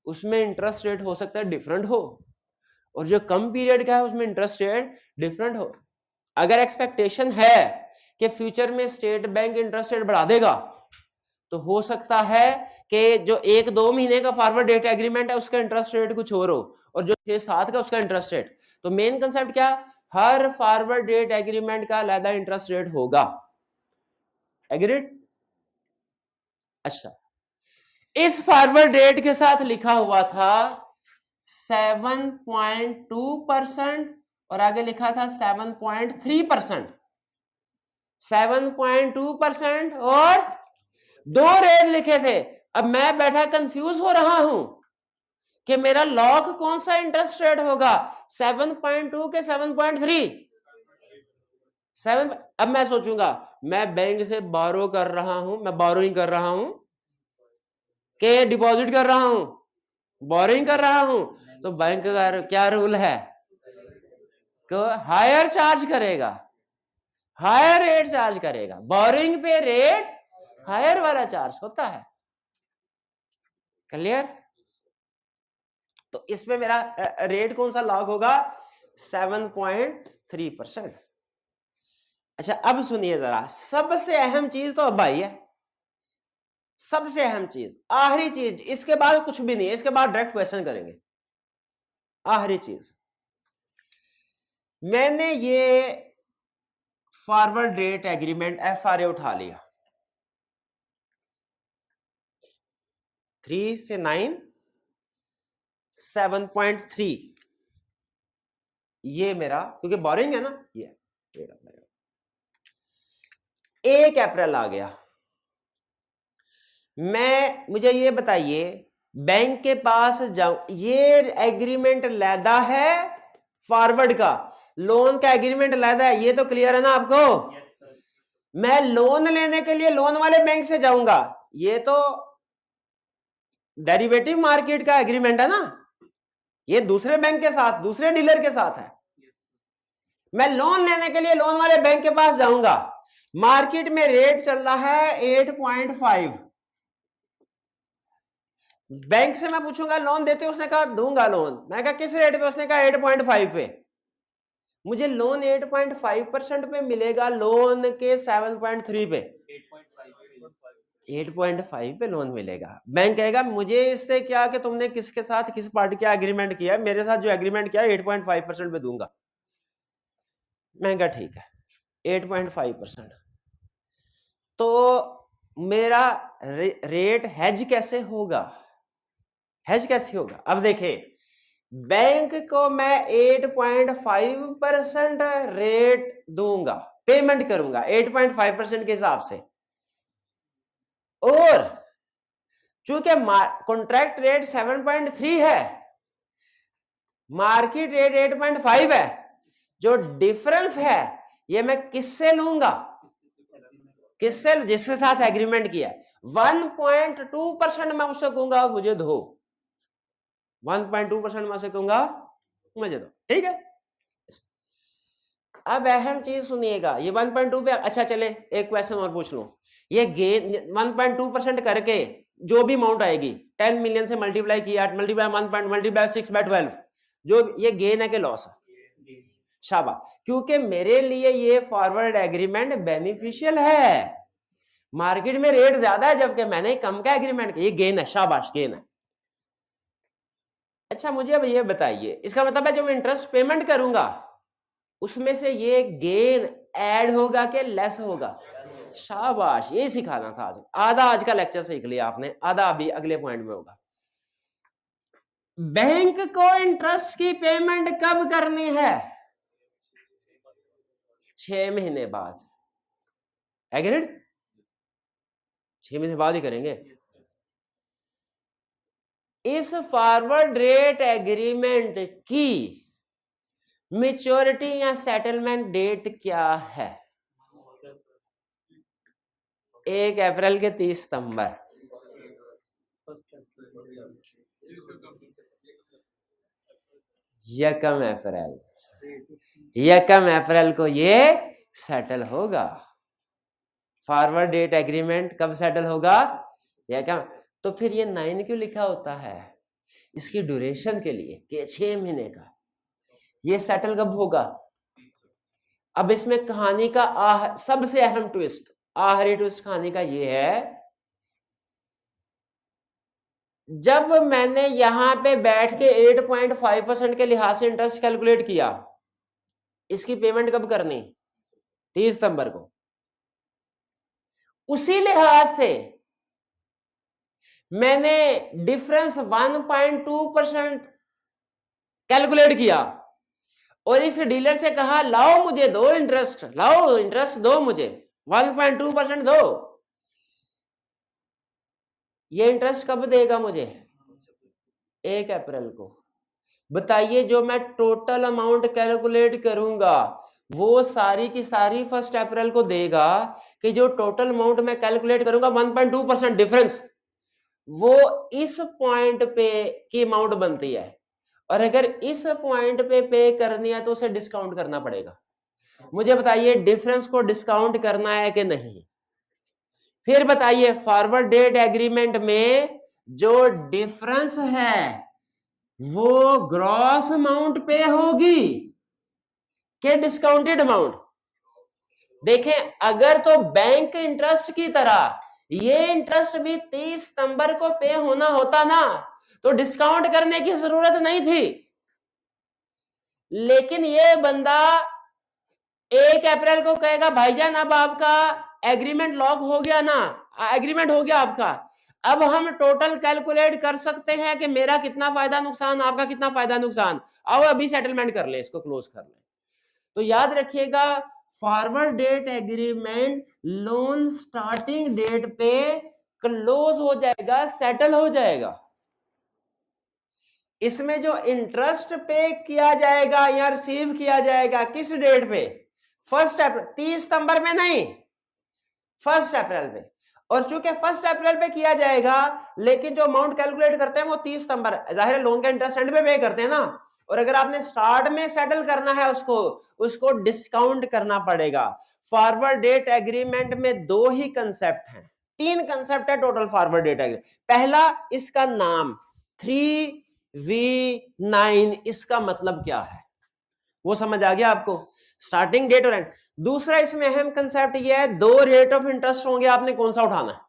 उसमें इंटरेस्ट रेट हो सकता है डिफरेंट हो, और जो कम पीरियड का है उसमें इंटरेस्ट रेट डिफरेंट हो। अगर एक्सपेक्टेशन है कि फ्यूचर में स्टेट बैंक इंटरेस्ट रेट बढ़ा देगा, तो हो सकता है कि जो 1-2 महीने का फॉरवर्ड रेट एग्रीमेंट है उसका इंटरेस्ट रेट कुछ और हो, और जो 6-7 का उसका इंटरेस्ट रेट। तो मेन कंसेप्ट क्या? हर फॉरवर्ड रेट एग्रीमेंट का अलग इंटरेस्ट रेट होगा। एग्रीड? अच्छा, इस फॉरवर्ड रेट के साथ लिखा हुआ था 7.2% और आगे लिखा था 7.3%। 7.2% और 2 रेट लिखे थे। अब मैं बैठा कंफ्यूज हो रहा हूं कि मेरा लॉक कौन सा इंटरेस्ट रेट होगा, 7.2 के 7.3? 7। अब मैं सोचूंगा मैं बैंक से बोरो कर रहा हूं, मैं बोरोइंग कर रहा हूं कि डिपॉजिट कर रहा हूं? बोरोइंग कर रहा हूं। तो बैंक का क्या रूल है कि हायर चार्ज करेगा, हायर रेट चार्ज करेगा। बोरोइंग पे रेट हायर वाला चार्ज होता है। क्लियर? तो इसमें मेरा रेट कौन सा लॉक होगा? 7.3%। अच्छा, अब सुनिए जरा, सबसे अहम चीज तो अब आई है, सबसे अहम चीज, आखिरी चीज, इसके बाद कुछ भी नहीं है, इसके बाद डायरेक्ट क्वेश्चन करेंगे। आखिरी चीज, मैंने ये फॉरवर्ड रेट एग्रीमेंट FRA उठा लिया, 3 से 9, 7.3, ये मेरा, क्योंकि बोरिंग है ना, ये 1 अप्रैल आ गया। मुझे ये बताइए, बैंक के पास जाऊं, ये एग्रीमेंट लैदा है फॉरवर्ड का, लोन का एग्रीमेंट लैदा है, ये तो क्लियर है ना आपको? मैं लोन लेने के लिए लोन वाले बैंक से जाऊंगा, ये तो डेरिवेटिव मार्केट का एग्रीमेंट है ना, ये दूसरे बैंक के साथ, दूसरे डीलर के साथ है। मैं लोन लेने के लिए लोन वाले बैंक के पास जाऊंगा, मार्केट में रेट चल रहा है 8.5। बैंक से मैं पूछूंगा लोन देते हो? उसने कहा दूंगा लोन। मैं कहा किस रेट पे? उसने कहा 8.5 पे। मुझे लोन 8.5% पे मिलेगा, लोन के 7.3 पे 8.5 पे लोन मिलेगा। बैंक कहेगा मुझे इससे क्या कि तुमने किसके साथ, किस पार्टी का एग्रीमेंट किया है, मेरे साथ जो एग्रीमेंट किया 8.5% पे दूंगा। मैं कहा ठीक है 8.5%। तो मेरा रेट हेज कैसे होगा? हेज कैसे होगा? अब देखें, बैंक को मैं 8.5% रेट दूंगा, पेमेंट करूंगा 8.5% के हिसाब से, और चूंकि कॉन्ट्रैक्ट रेट 7.3 है, मार्केट रेट 8.5 है, जो डिफरेंस है ये मैं किससे लूंगा, किससे, जिसके साथ एग्रीमेंट किया 1.2% मैं उससे कहूंगा मुझे दो, 1.2% मैं उससे कहूंगा मुझे दो, ठीक है। अब अहम चीज सुनिएगा, ये 1.2 पे, अच्छा चले एक क्वेश्चन और पूछ लूं, ये गेन 1.2% करके जो भी अमाउंट आएगी 10 मिलियन से मल्टीप्लाई किया, मल्टीप्लाई 6/12, जो ये गेन है कि लॉस है, शाबाश, क्योंकि मेरे लिए ये फॉरवर्ड एग्रीमेंट बेनिफिशियल है, मार्केट में रेट ज्यादा है जबकि मैंने कम का एग्रीमेंट किया, ये गेन है, शाबाश गेन है। अच्छा मुझे अब ये बताइए, इसका मतलब है जो मैं इंटरेस्ट पेमेंट करूंगा उसमें से ये गेन ऐड होगा कि लेस होगा, शाबाश, ये सिखाना था आज, आधा आज का लेक्चर सीख लिया आपने, आधा अभी अगले पॉइंट में होगा। बैंक को इंटरेस्ट की पेमेंट कब करनी है, 6 महीने बाद, एग्रीड, 6 महीने बाद ही करेंगे। इस फॉरवर्ड रेट एग्रीमेंट की मैच्योरिटी या सेटलमेंट डेट क्या है, 1 अप्रैल के 30 सितंबर, यकम अप्रैल, यकम अप्रैल को ये सेटल होगा। फॉरवर्ड डेट एग्रीमेंट कब सेटल होगा, यकम। तो फिर ये 9 क्यों लिखा होता है, इसकी ड्यूरेशन के लिए कि 6 महीने का, ये सेटल कब होगा। अब इसमें कहानी का सबसे अहम ट्विस्ट, आखिरी ट्विस्ट कहानी का ये है, जब मैंने यहां पे बैठ के 8.5% के लिहाज से इंटरेस्ट कैलकुलेट किया, इसकी पेमेंट कब करनी, 30 सितंबर को, उसी लिहाज से मैंने डिफरेंस 1.2% कैलकुलेट किया और इस डीलर से कहा लाओ मुझे दो इंटरेस्ट, लाओ इंटरेस्ट दो मुझे, 1.2% दो। ये इंटरेस्ट कब देगा मुझे, 1 अप्रैल को। बताइए जो मैं टोटल अमाउंट कैलकुलेट करूंगा वो सारी की सारी 1 अप्रैल को देगा, कि जो टोटल अमाउंट मैं कैलकुलेट करूंगा 1.2% डिफरेंस, वो इस पॉइंट पे की अमाउंट बनती है, और अगर इस पॉइंट पे करनी है तो उसे डिस्काउंट करना पड़ेगा। मुझे बताइए डिफरेंस को डिस्काउंट करना है कि नहीं। फिर बताइए फॉरवर्ड डेट एग्रीमेंट में जो डिफरेंस है वो ग्रॉस अमाउंट पे होगी कि डिस्काउंटेड अमाउंट। देखें अगर तो बैंक इंटरेस्ट की तरह ये इंटरेस्ट भी 30 सितंबर को पे होना होता ना तो डिस्काउंट करने की जरूरत नहीं थी, लेकिन ये बंदा 1 अप्रैल को कहेगा भाईजान अब आपका एग्रीमेंट लॉक हो गया ना, एग्रीमेंट हो गया आपका, अब हम टोटल कैलकुलेट कर सकते हैं कि मेरा कितना फायदा नुकसान, आपका कितना फायदा नुकसान, आओ अभी सेटलमेंट कर ले, इसको क्लोज कर ले। तो याद रखिएगा forward date agreement loan starting date पे क्लोज हो जाएगा, सेटल हो जाएगा। इसमें जो इंटरेस्ट पे किया जाएगा या रिसीव किया जाएगा किस डेट पे, 1 अप्रैल, 30 सितंबर में नहीं, 1 अप्रैल पे। और चूंकि 1 अप्रैल पे किया जाएगा लेकिन जो अमाउंट कैलकुलेट करते हैं वो 30 सितंबर, जाहिर है लोन का इंटरेस्ट एंड पे करते हैं ना, और अगर आपने स्टार्ट में सेटल करना है उसको डिस्काउंट करना पड़ेगा। फॉरवर्ड डेट एग्रीमेंट में 2 ही कंसेप्ट हैं, 3 कंसेप्ट है टोटल फॉरवर्ड डेट एग्रीमेंट। पहला इसका नाम 3v9, इसका मतलब क्या है वो समझ आ गया आपको, स्टार्टिंग डेट और एंड। दूसरा इसमें अहम कंसेप्ट ये है 2 रेट ऑफ इंटरेस्ट होंगे, आपने कौन सा उठाना है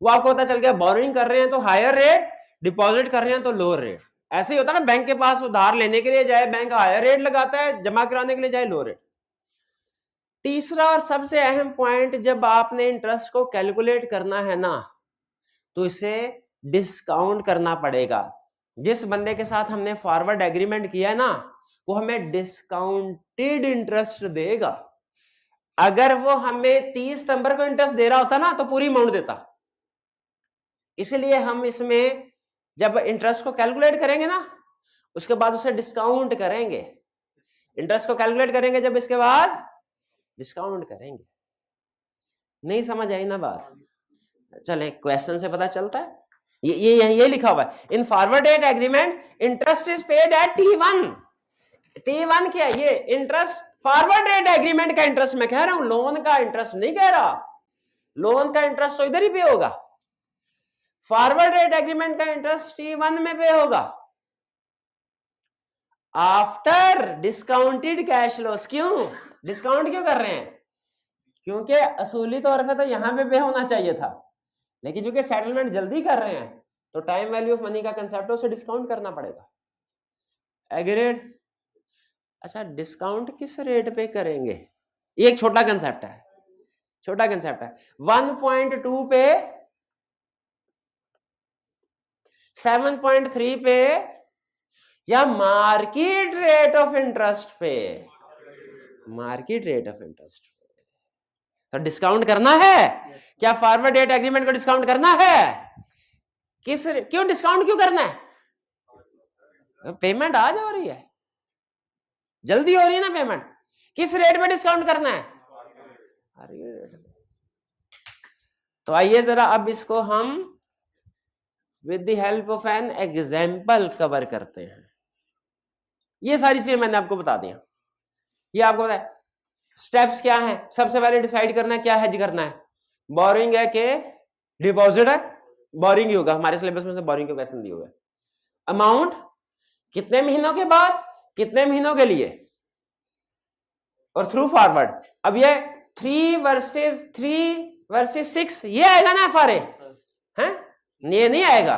वो आपको पता चल गया, बोरोइंग कर रहे हैं तो हायर रेट, डिपॉजिट कर रहे हैं तो लोअर रेट। ऐसे ही होता है ना, बैंक के पास उधार लेने के लिए जाए बैंक हायर रेट लगाता है, जमा कराने के लिए जाए लोअर रेट। तीसरा और सबसे अहम पॉइंट, जब आपने इंटरेस्ट को कैलकुलेट करना है ना तो इसे डिस्काउंट करना पड़ेगा। जिस बंदे के साथ हमने फॉरवर्ड एग्रीमेंट किया है ना, वो हमें डिस्काउंटेड इंटरेस्ट देगा। अगर वो हमें 30 सितंबर को इंटरेस्ट दे रहा होता ना तो पूरी अमाउंट देता। इसलिए हम इसमें जब इंटरेस्ट को कैलकुलेट करेंगे ना, उसके बाद उसे डिस्काउंट करेंगे। इंटरेस्ट को कैलकुलेट करेंगे जब इसके बाद डिस्काउंट करेंगे। नहीं समझ आई ना बात? चले क्वेश्चन से पता चलता है। ये लिखा हुआ है, in forward date agreement interest is paid at T1। T1 क्या है? ये इंटरेस्ट फॉरवर्ड डेट एग्रीमेंट का इंटरेस्ट मैं कह रहा हूं, लोन का इंटरेस्ट नहीं कह रहा। लोन का इंटरेस्ट तो इधर ही पे होगा, फॉरवर्ड डेट एग्रीमेंट का इंटरेस्ट T1 में पे होगा आफ्टर डिस्काउंटेड कैश लॉस। क्यों डिस्काउंट क्यों कर रहे हैं? क्योंकि असूली तौर पे तो यहां पे होना चाहिए था, लेकिन क्योंकि सेटलमेंट जल्दी कर रहे हैं तो टाइम वैल्यू ऑफ मनी का कंसेप्ट है, उसे डिस्काउंट करना पड़ेगा। एग्रीड? अच्छा, डिस्काउंट किस रेट पे करेंगे? ये एक छोटा कंसेप्ट है, छोटा कंसेप्ट है। 1.2 पे, 7.3 पे, या मार्केट रेट ऑफ इंटरेस्ट पे? Market rate of interest. तो डिस्काउंट करना है क्या? फॉरवर्ड डेट एग्रीमेंट को डिस्काउंट करना है? क्यों डिस्काउंट क्यों करना है? पेमेंट आज हो रही है, जल्दी हो रही है ना पेमेंट। किस रेट पे डिस्काउंट करना है? तो आइए जरा अब इसको हम with the help of an example cover करते हैं। ये सारी चीजें मैंने आपको बता दिया। ये आपको बताया स्टेप्स क्या है। सबसे पहले डिसाइड करना है क्या हेज करना है, बोरिंग है कि डिपॉजिट है। बोरिंग ही होगा, हमारे सिलेबस में से बोरिंग के क्वेश्चन दिए हुए। अमाउंट कितने महीनों के बाद, कितने महीनों के लिए, और थ्रू फॉरवर्ड। अब ये 3 वर्सेस 6 ये आएगा ना FRA है? ये नहीं आएगा,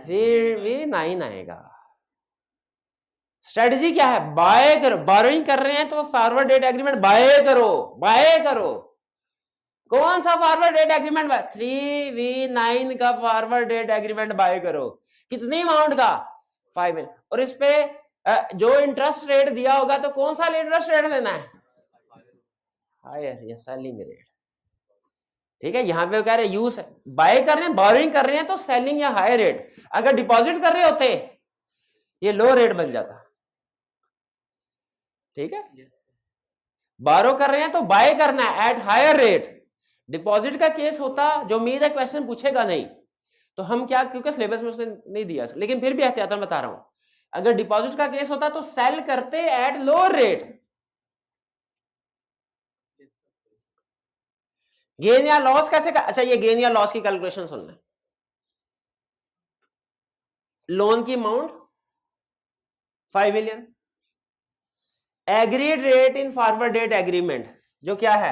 3v9 आएगा। स्ट्रेटजी क्या है? बाय करो। बोरोइंग कर रहे हैं तो फॉरवर्ड डेट एग्रीमेंट बाय करो, बाय करो। कौन सा फॉरवर्ड डेट एग्रीमेंट? 3v9 का फॉरवर्ड डेट एग्रीमेंट बाय करो। कितनी अमाउंट का? 5 मिलियन। और इस पे जो इंटरेस्ट रेट दिया होगा तो कौन सा इंटरेस्ट रेट लेना है? हायर या सेलिंग रेट। ठीक है, यहां पे कह रहे यूज बाय कर रहे हैं, बोरोइंग कर रहे हैं तो सेलिंग या हायर रेट। अगर डिपॉजिट कर रहे होते ये लो रेट बन जाता। ठीक है, बारो कर रहे हैं तो बाय करना है एट हायर रेट। डिपॉजिट का केस होता, जो उम्मीद है क्वेश्चन पूछेगा नहीं, तो हम क्या, क्योंकि सिलेबस में उसने नहीं दिया, लेकिन फिर भी एहतियातन बता रहा हूं, अगर डिपॉजिट का केस होता तो सेल करते एट लोअर रेट। गेन या लॉस कैसे अच्छा, ये गेन या लॉस की कैलकुलेशन सुन लें। लोन की amount 5 million, agreed rate in forward date agreement जो क्या है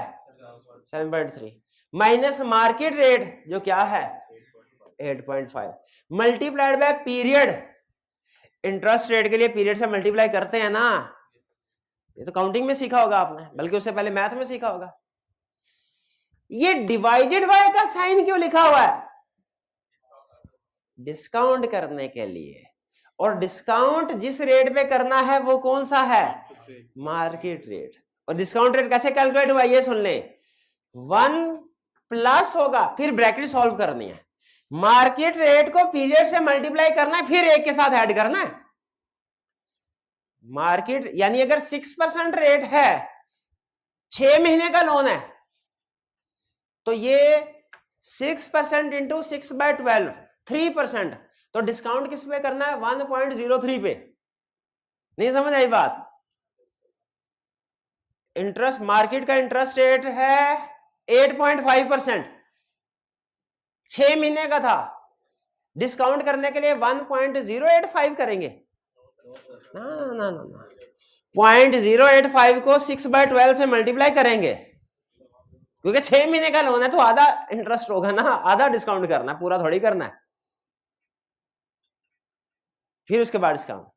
7.3, माइनस मार्केट रेट जो क्या है 8.5, multiplied by period. Interest rate के लिए पीरियड से मल्टीप्लाई करते हैं ना, ये तो काउंटिंग में सीखा होगा आपने, बल्कि उससे पहले मैथ में सीखा होगा। ये डिवाइडेड बाय का साइन क्यों लिखा हुआ है? डिस्काउंट करने के लिए। और डिस्काउंट जिस रेट पे करना है वो कौन सा है? Market rate. और डिस्काउंट रेट कैसे कैलकुलेट हुआ ये सुन ले। 1 प्लस होगा, फिर ब्रैकेट सॉल्व करनी है, मार्केट रेट को पीरियड से मल्टीप्लाई करना है, फिर एक के साथ ऐड करना है। मार्केट यानी अगर 6% रेट है, 6 महीने का लोन है, तो ये 6% इंटू 6/12 3%। तो डिस्काउंट किस पे करना है? 1.03 पे। नहीं समझ आई बात? इंटरेस्ट, मार्केट का इंटरेस्ट रेट है 8.5%, 6 महीने का था, डिस्काउंट करने के लिए 1.085 करेंगे ना ना ना ना 0.085 को 6/12 से मल्टीप्लाई करेंगे, क्योंकि 6 महीने का लोन है तो आधा इंटरेस्ट होगा ना, आधा डिस्काउंट करना है, पूरा थोड़ी करना है। फिर उसके बाद डिस्काउंट।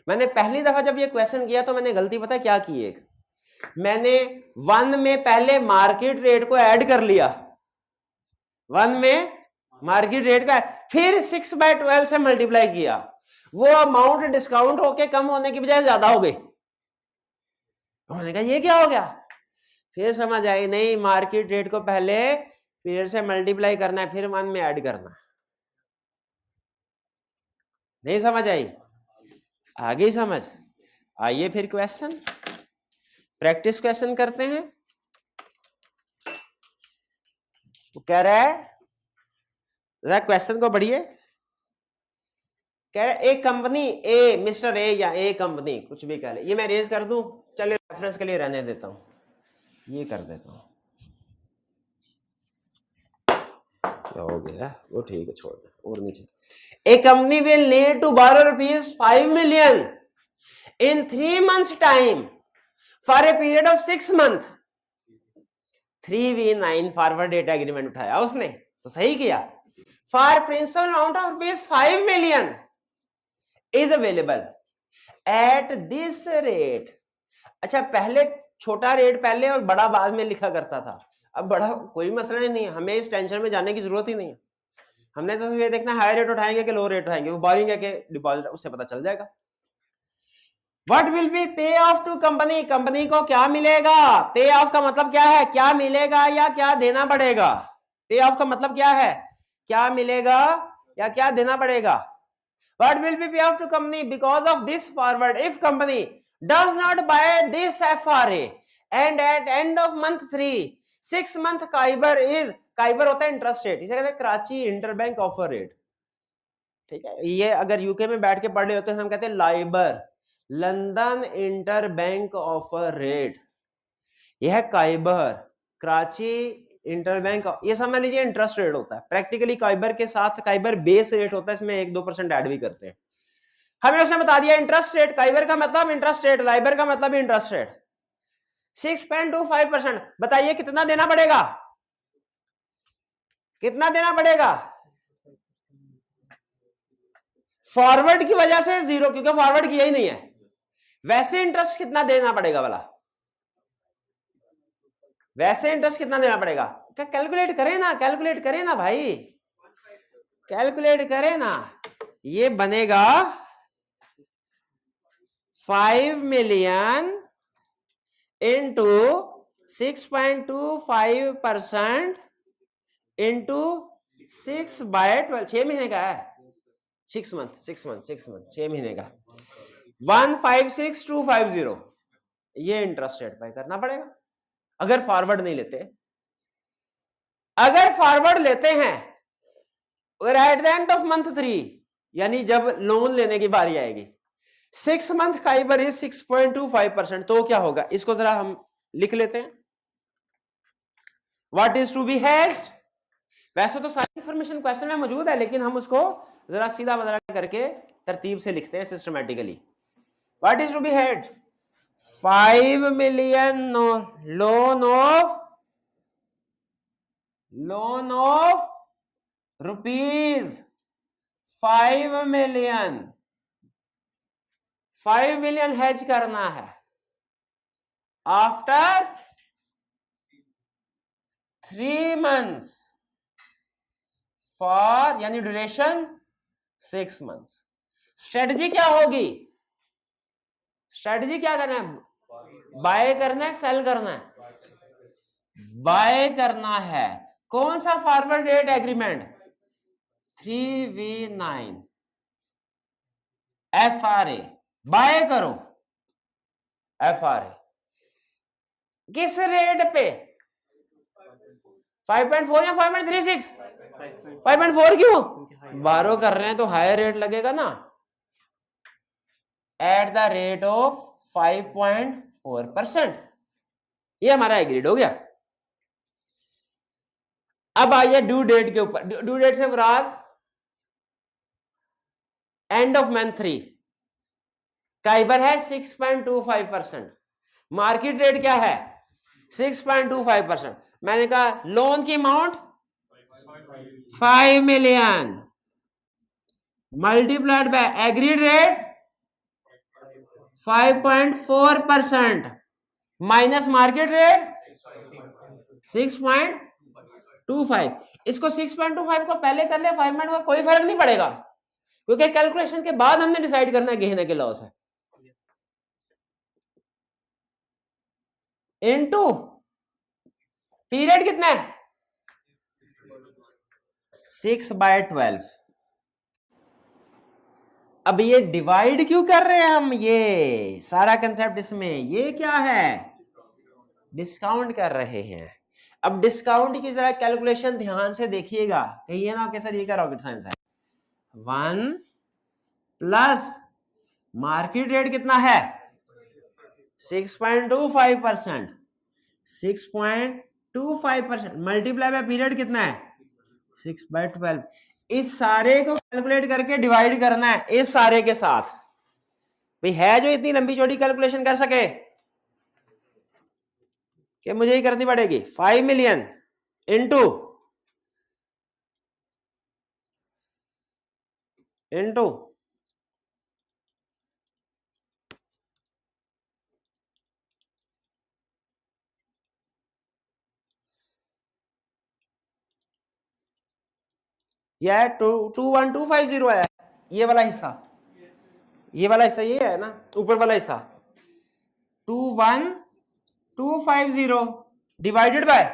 मैंने पहली दफा जब ये क्वेश्चन किया तो मैंने गलती पता क्या की, एक मैंने 1 में पहले मार्केट रेट को ऐड कर लिया, 1 में मार्केट रेट का, फिर 6/12 से मल्टीप्लाई किया, वो अमाउंट डिस्काउंट होके कम होने की बजाय ज्यादा हो गई। उन्होंने कहा ये क्या हो गया, फिर समझ आई नहीं, मार्केट रेट को पहले पीरियड से मल्टीप्लाई करना है, फिर 1 में ऐड करना है। नहीं समझ आई? आगे समझ आइए फिर क्वेश्चन, प्रैक्टिस क्वेश्चन करते हैं। तो कह रहा है, क्वेश्चन को बढ़िए, कह रहा है एक कंपनी ए, मिस्टर ए या ए कंपनी, कुछ भी कह ले, ये मैं रेज कर दूं, चलिए रेफरेंस के लिए रहने देता हूं, ये कर देता हूं, क्या हो गया वो, ठीक है छोड़ दे, और नीचे। A company will need to borrow ₹5 million in 3 months time for a period of 6 months। 3v9 forward date agreement उठाया उसने, तो सही किया। For principal amount of ₹5 million is available at this rate. अच्छा, पहले छोटा रेट पहले और बड़ा बाद में लिखा करता था, अब बड़ा कोई मसला नहीं है, हमें इस टेंशन में जाने की जरूरत ही नहीं है। हमने तो ये देखना हाई रेट उठाएंगे कि लो रेट उठाएंगे, वो बोरिंग है कि डिपॉजिट, उससे पता चल जाएगा। What will be pay off to company, company को क्या मिलेगा? पे ऑफ का मतलब क्या है, क्या मिलेगा या क्या देना पड़ेगा? पे ऑफ का मतलब क्या है, क्या मिलेगा या क्या देना पड़ेगा? What will be pay off to company because of this forward if company does not buy this FRA and at end of month 3 6 month काइबर is, काइबर होता है इंटरेस्ट रेट, इसे कहते हैं कराची इंटरबैंक ऑफर रेट। ठीक है, ये अगर यूके में बैठ के पढ़ रहे होते हैं हम कहते हैं Liber, London interbank offer rate. यह है काइबर, कराची इंटरबैंक, ये समझ लीजिए इंटरेस्ट रेट होता है। प्रैक्टिकली काइबर के साथ काइबर बेस रेट होता है, इसमें 1-2% ऐड भी करते हैं। हमें उसने बता दिया इंटरेस्ट रेट, काइबर का मतलब इंटरेस्ट रेट, लाइबर का मतलब इंटरेस्ट रेट 6.25%। बताइए कितना देना पड़ेगा, कितना देना पड़ेगा? फॉरवर्ड की वजह से 0, क्योंकि फॉरवर्ड किया ही नहीं है। वैसे इंटरेस्ट कितना देना पड़ेगा वाला, वैसे इंटरेस्ट कितना देना पड़ेगा? क्या कैलकुलेट करें ना, कैलकुलेट करें ना भाई, कैलकुलेट करें ना। ये बनेगा 5 million इंटू 6.25% इंटू 6/12, 6 महीने का है, 6 मंथ 6 महीने का 156,250, ये इंटरेस्ट रेट पे करना पड़ेगा अगर फॉरवर्ड नहीं लेते। अगर फॉरवर्ड लेते हैं और at the end of month 3, यानी जब लोन लेने की बारी आएगी, 6 मंथ काइबर इज 6.25%, तो क्या होगा, इसको जरा हम लिख लेते हैं। What is to be hedged, वैसे तो सारी इंफॉर्मेशन क्वेश्चन में मौजूद है, लेकिन हम उसको जरा सीधा बदला करके तरतीब से लिखते हैं systematically. What is to be हेड, 5 million loan of rupees 5 million, 5 million hedge करना है आफ्टर 3 months फॉर, यानी ड्यूरेशन 6 months। स्ट्रेटजी क्या होगी, स्ट्रेटजी क्या करना है, बाय करना है सेल करना है, बाय करना है। कौन सा forward rate agreement, 3v9 FRA, buy करो FRA किस रेट पे, 5.4 या 5.36, 5.4 क्यों, बारो कर रहे हैं तो हायर रेट लगेगा ना, एट द रेट ऑफ 5.4%। ये हमारा एग्रीड हो गया। अब आइए ड्यू डेट के ऊपर, ड्यू डेट से मुराद एंड ऑफ मंथ 3, काइबर है 6.25%, मार्केट रेट क्या है 6.25%। मैंने कहा लोन की amount 5 million multiplied by agreed rate 5.4% minus market rate 6. 25। इसको 6.25 को पहले कर ले 5 का कोई फर्क नहीं पड़ेगा, क्योंकि कैलकुलेशन के बाद हमने डिसाइड करना है गेन है कि लॉस है। इनटू पीरियड कितना है 6/12। अब ये डिवाइड क्यों कर रहे हैं हम, ये सारा कंसेप्ट इसमें ये क्या है, डिस्काउंट कर रहे हैं। अब डिस्काउंट की जरा कैलकुलेशन ध्यान से देखिएगा, कहिए ना कि सर ये क्या रॉकेट साइंस है। 1 प्लस मार्केट रेट कितना है 6.25%, 6.25% मल्टीप्लाई बाय पीरियड कितना है 6/12। इस सारे को कैलकुलेट करके डिवाइड करना है इस सारे के साथ। भाई है जो इतनी लंबी चौड़ी कैलकुलेशन कर सके कि मुझे ही करनी पड़ेगी। 5 मिलियन इंटू यह 21250 है, ये वाला हिस्सा, ये वाला हिस्सा ये है ना, ऊपर वाला हिस्सा 21250 divided by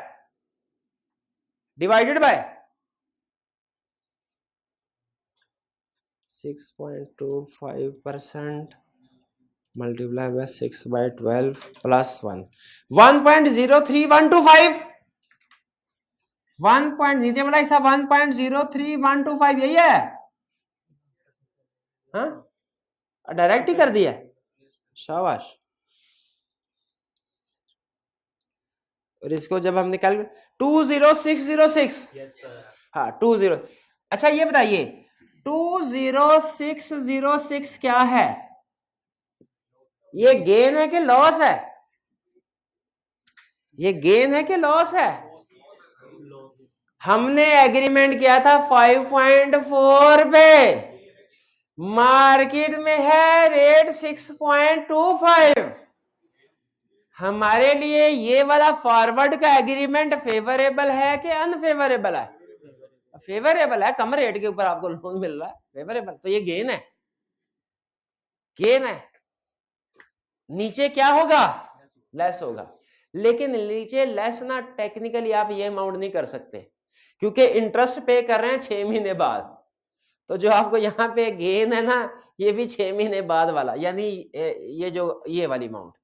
6.25% multiply by 6/12 plus 1 1.03125 नीचे वाला हिस्सा 1.03125 यही है। हाँ डायरेक्ट ही कर दिया, शाबाश। और इसको जब हम निकाल 20606 हाँ 20। अच्छा ये बताइए 20606 क्या है, ये गेन है कि लॉस है, ये गेन है कि लॉस है। हमने एग्रीमेंट किया था 5.4 पे, मार्केट में है रेट 6.25। हमारे लिए ये वाला फॉरवर्ड का एग्रीमेंट फेवरेबल है कि अनफेवरेबल है, फेवरेबल है, कम रेट के ऊपर आपको लोन मिल रहा है, फेवरेबल, तो ये गेन है, गेन है। नीचे क्या होगा लेस होगा, लेकिन नीचे लेस ना टेक्निकली आप ये अमाउंट नहीं कर सकते, क्योंकि इंटरेस्ट पे कर रहे हैं 6 महीने बाद। तो जो आपको यहाँ पे गेन है ना, ये भी 6 महीने बाद वाला, यानी ये जो ये वाली अमाउंट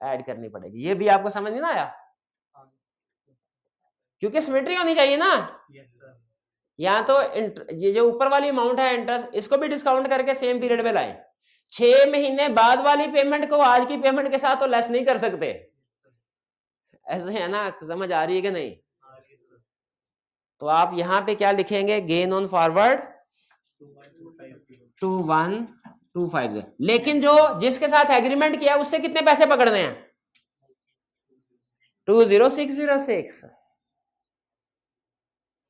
ऐड करनी पड़ेगी। ये भी आपको समझ नहीं ना आया, क्योंकि सिमेट्री होनी चाहिए ना। यहाँ तो ये जो ऊपर वाली अमाउंट है इंटरेस्ट, इसको भी डिस्काउंट करके सेम पीरियड में लाए। 6 महीने बाद वाली पेमेंट को आज की पेमेंट के साथ तो लेस नहीं कर सकते, ऐसे है ना, समझ आ रही है कि नहीं। तो आप यहाँ पे क्या लिखेंगे, गेन ऑन फॉरवर्ड 21250, लेकिन जो जिसके साथ एग्रीमेंट किया उससे कितने पैसे पकड़ने हैं 20606।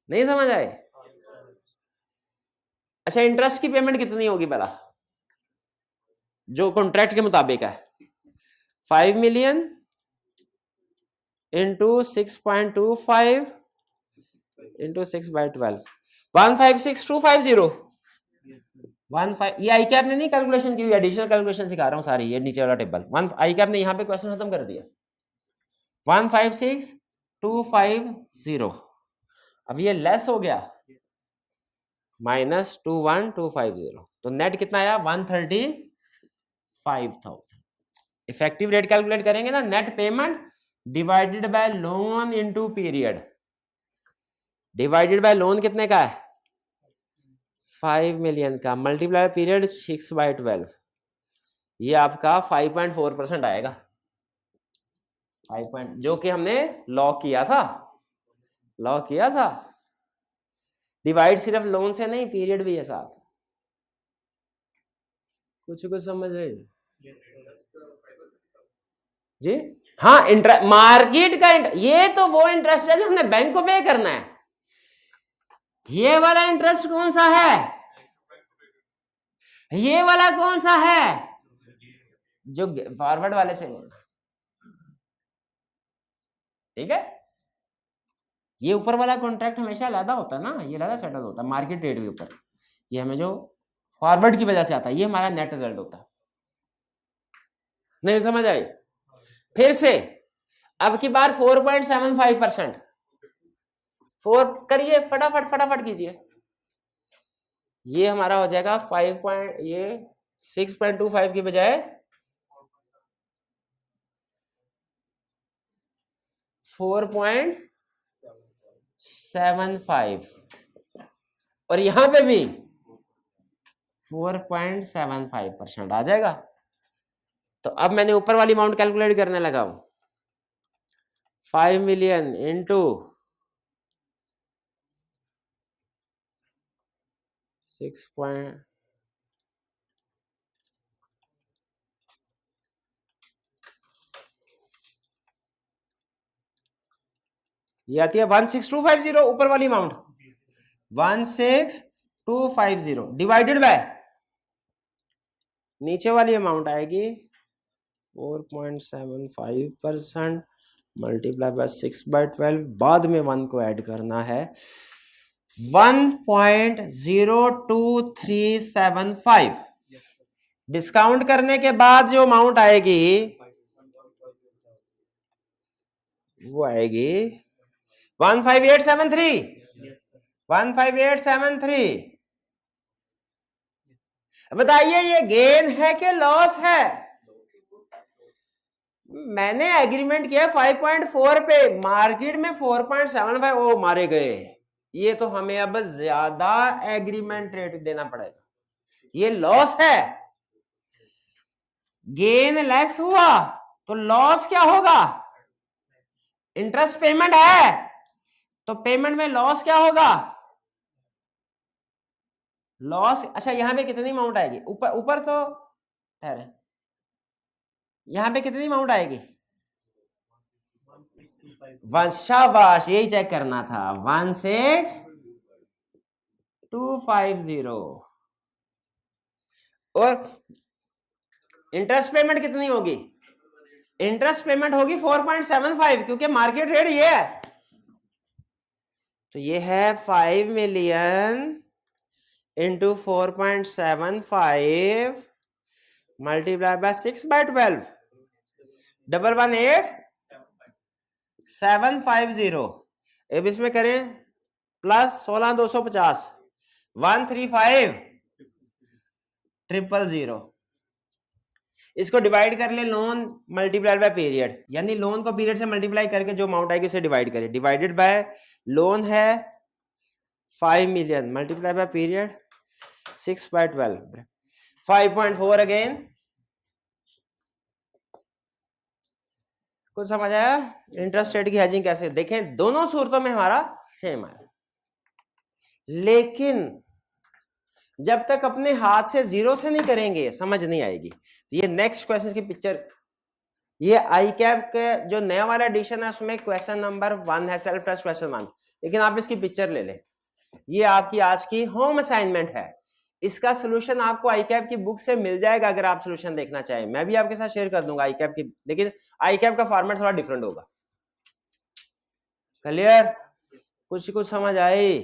नहीं समझ आए। अच्छा इंटरेस्ट की पेमेंट कितनी होगी पहला, जो कॉन्ट्रैक्ट के मुताबिक है 5 मिलियन इंटू 6.25 इंटू 6/12 156,250 15। ये आई कैप ने नहीं कैलकुलेशन की हुई, एडिशनल कैलकुलेशन सिखा रहा हूं सारी, ये नीचे वाला टेबल आई कैप ने यहाँ पे क्वेश्चन खत्म कर दिया 156,250। अब ये लेस हो गया -21250, तो नेट कितना आया 135,000। इफेक्टिव रेट कैलकुलेट करेंगे ना, net payment divided by loan into period, divided by loan कितने का है 5 मिलियन का, मल्टीप्लाई पीरियड 6/12, ये आपका 5.4% आएगा, 5 जो कि हमने लॉक किया था, डिवाइड सिर्फ लोन से नहीं पीरियड भी है साथ। कुछ समझ रहे जी। हाँ इंटरेस्ट मार्केट का ये तो वो इंटरेस्ट है जो हमने बैंक को पे करना है। ये वाला इंटरेस्ट कौन सा है, ये वाला कौन सा है जो फॉरवर्ड वाले से लेना, ठीक है। ये ऊपर वाला कॉन्ट्रैक्ट हमेशा अलग होता है ना, ये अलग सेटल होता है मार्केट रेट के ऊपर, ये हमें जो फॉरवर्ड की वजह से आता है, ये हमारा नेट रिजल्ट होता है। नहीं समझ आई? फिर से अब की बार 4.75%, 4 करिए फटाफट फटाफट कीजिए, ये हमारा हो जाएगा 5 ये 6.25 की बजाय 4.75, और यहां पे भी 4.75% आ जाएगा। तो अब मैंने ऊपर वाली अमाउंट कैलकुलेट करने लगा हूं, 5 मिलियन इंटू 6 ये आती है 16250, ऊपर वाली अमाउंट 16250 डिवाइडेड बाय नीचे वाली अमाउंट आएगी 4.75% मल्टीप्लाई बाय 6/12, बाद में 1 को ऐड करना है 1.02375, डिस्काउंट करने के बाद जो अमाउंट आएगी वो आएगी 15873, 15873। बताइए ये गेन है कि लॉस है? मैंने एग्रीमेंट किया 5.4 पे, मार्केट में 4.75, ओ मारे गए, ये तो हमें अब ज्यादा एग्रीमेंट रेट देना पड़ेगा, ये लॉस है। गेन लेस हुआ तो लॉस क्या होगा? इंटरेस्ट पेमेंट है तो पेमेंट में लॉस क्या होगा? लॉस। अच्छा यहां पे कितनी अमाउंट आएगी? ऊपर ऊपर तो ठहरे, यहां पे कितनी अमाउंट आएगी? शाबाश, यही चेक करना था, 16250। और इंटरेस्ट पेमेंट कितनी होगी? इंटरेस्ट पेमेंट होगी 4.75, क्योंकि मार्केट रेट ये है। तो ये है 5 मिलियन इंटू 4.75 मल्टीप्लाई बाय 6/12, 118,750। अब इसमें करें प्लस 16,250, 135,000। इसको डिवाइड कर ले लोन मल्टीप्लाइड बाय पीरियड, यानी लोन को पीरियड से मल्टीप्लाई करके जो अमाउंट आएगी उसे डिवाइड करें, डिवाइडेड बाय लोन है 5 million multiply by period 6/12, 5.4 again. कुछ समझ आया? इंटरेस्ट रेट की हेजिंग कैसे? देखें दोनों सूरतों में हमारा सेम है, लेकिन जब तक अपने हाथ से जीरो से नहीं करेंगे समझ नहीं आएगी। तो ये नेक्स्ट क्वेश्चन की पिक्चर, ये आई कैप के जो नया वाला एडिशन है उसमें क्वेश्चन नंबर 1 है, सेल्फ टेस्ट क्वेश्चन 1, लेकिन आप इसकी पिक्चर ले लें, ये आपकी आज की होम असाइनमेंट है। इसका सोल्यूशन आपको आई कैप की बुक से मिल जाएगा अगर आप सोल्यूशन देखना चाहें, मैं भी आपके साथ शेयर कर दूंगा आई कैप की, लेकिन आई कैप का फॉर्मेट थोड़ा डिफरेंट होगा। क्लियर? कुछ समझ आई?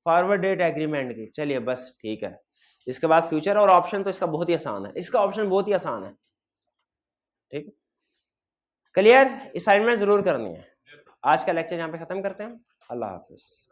फॉरवर्ड डेट एग्रीमेंट की, चलिए बस ठीक है। इसके बाद फ्यूचर और ऑप्शन तो इसका बहुत ही आसान है, इसका ऑप्शन बहुत ही आसान है, ठीक। क्लियर? असाइनमेंट जरूर करनी है। आज का लेक्चर यहाँ पे खत्म करते हैं, अल्लाह हाफिज।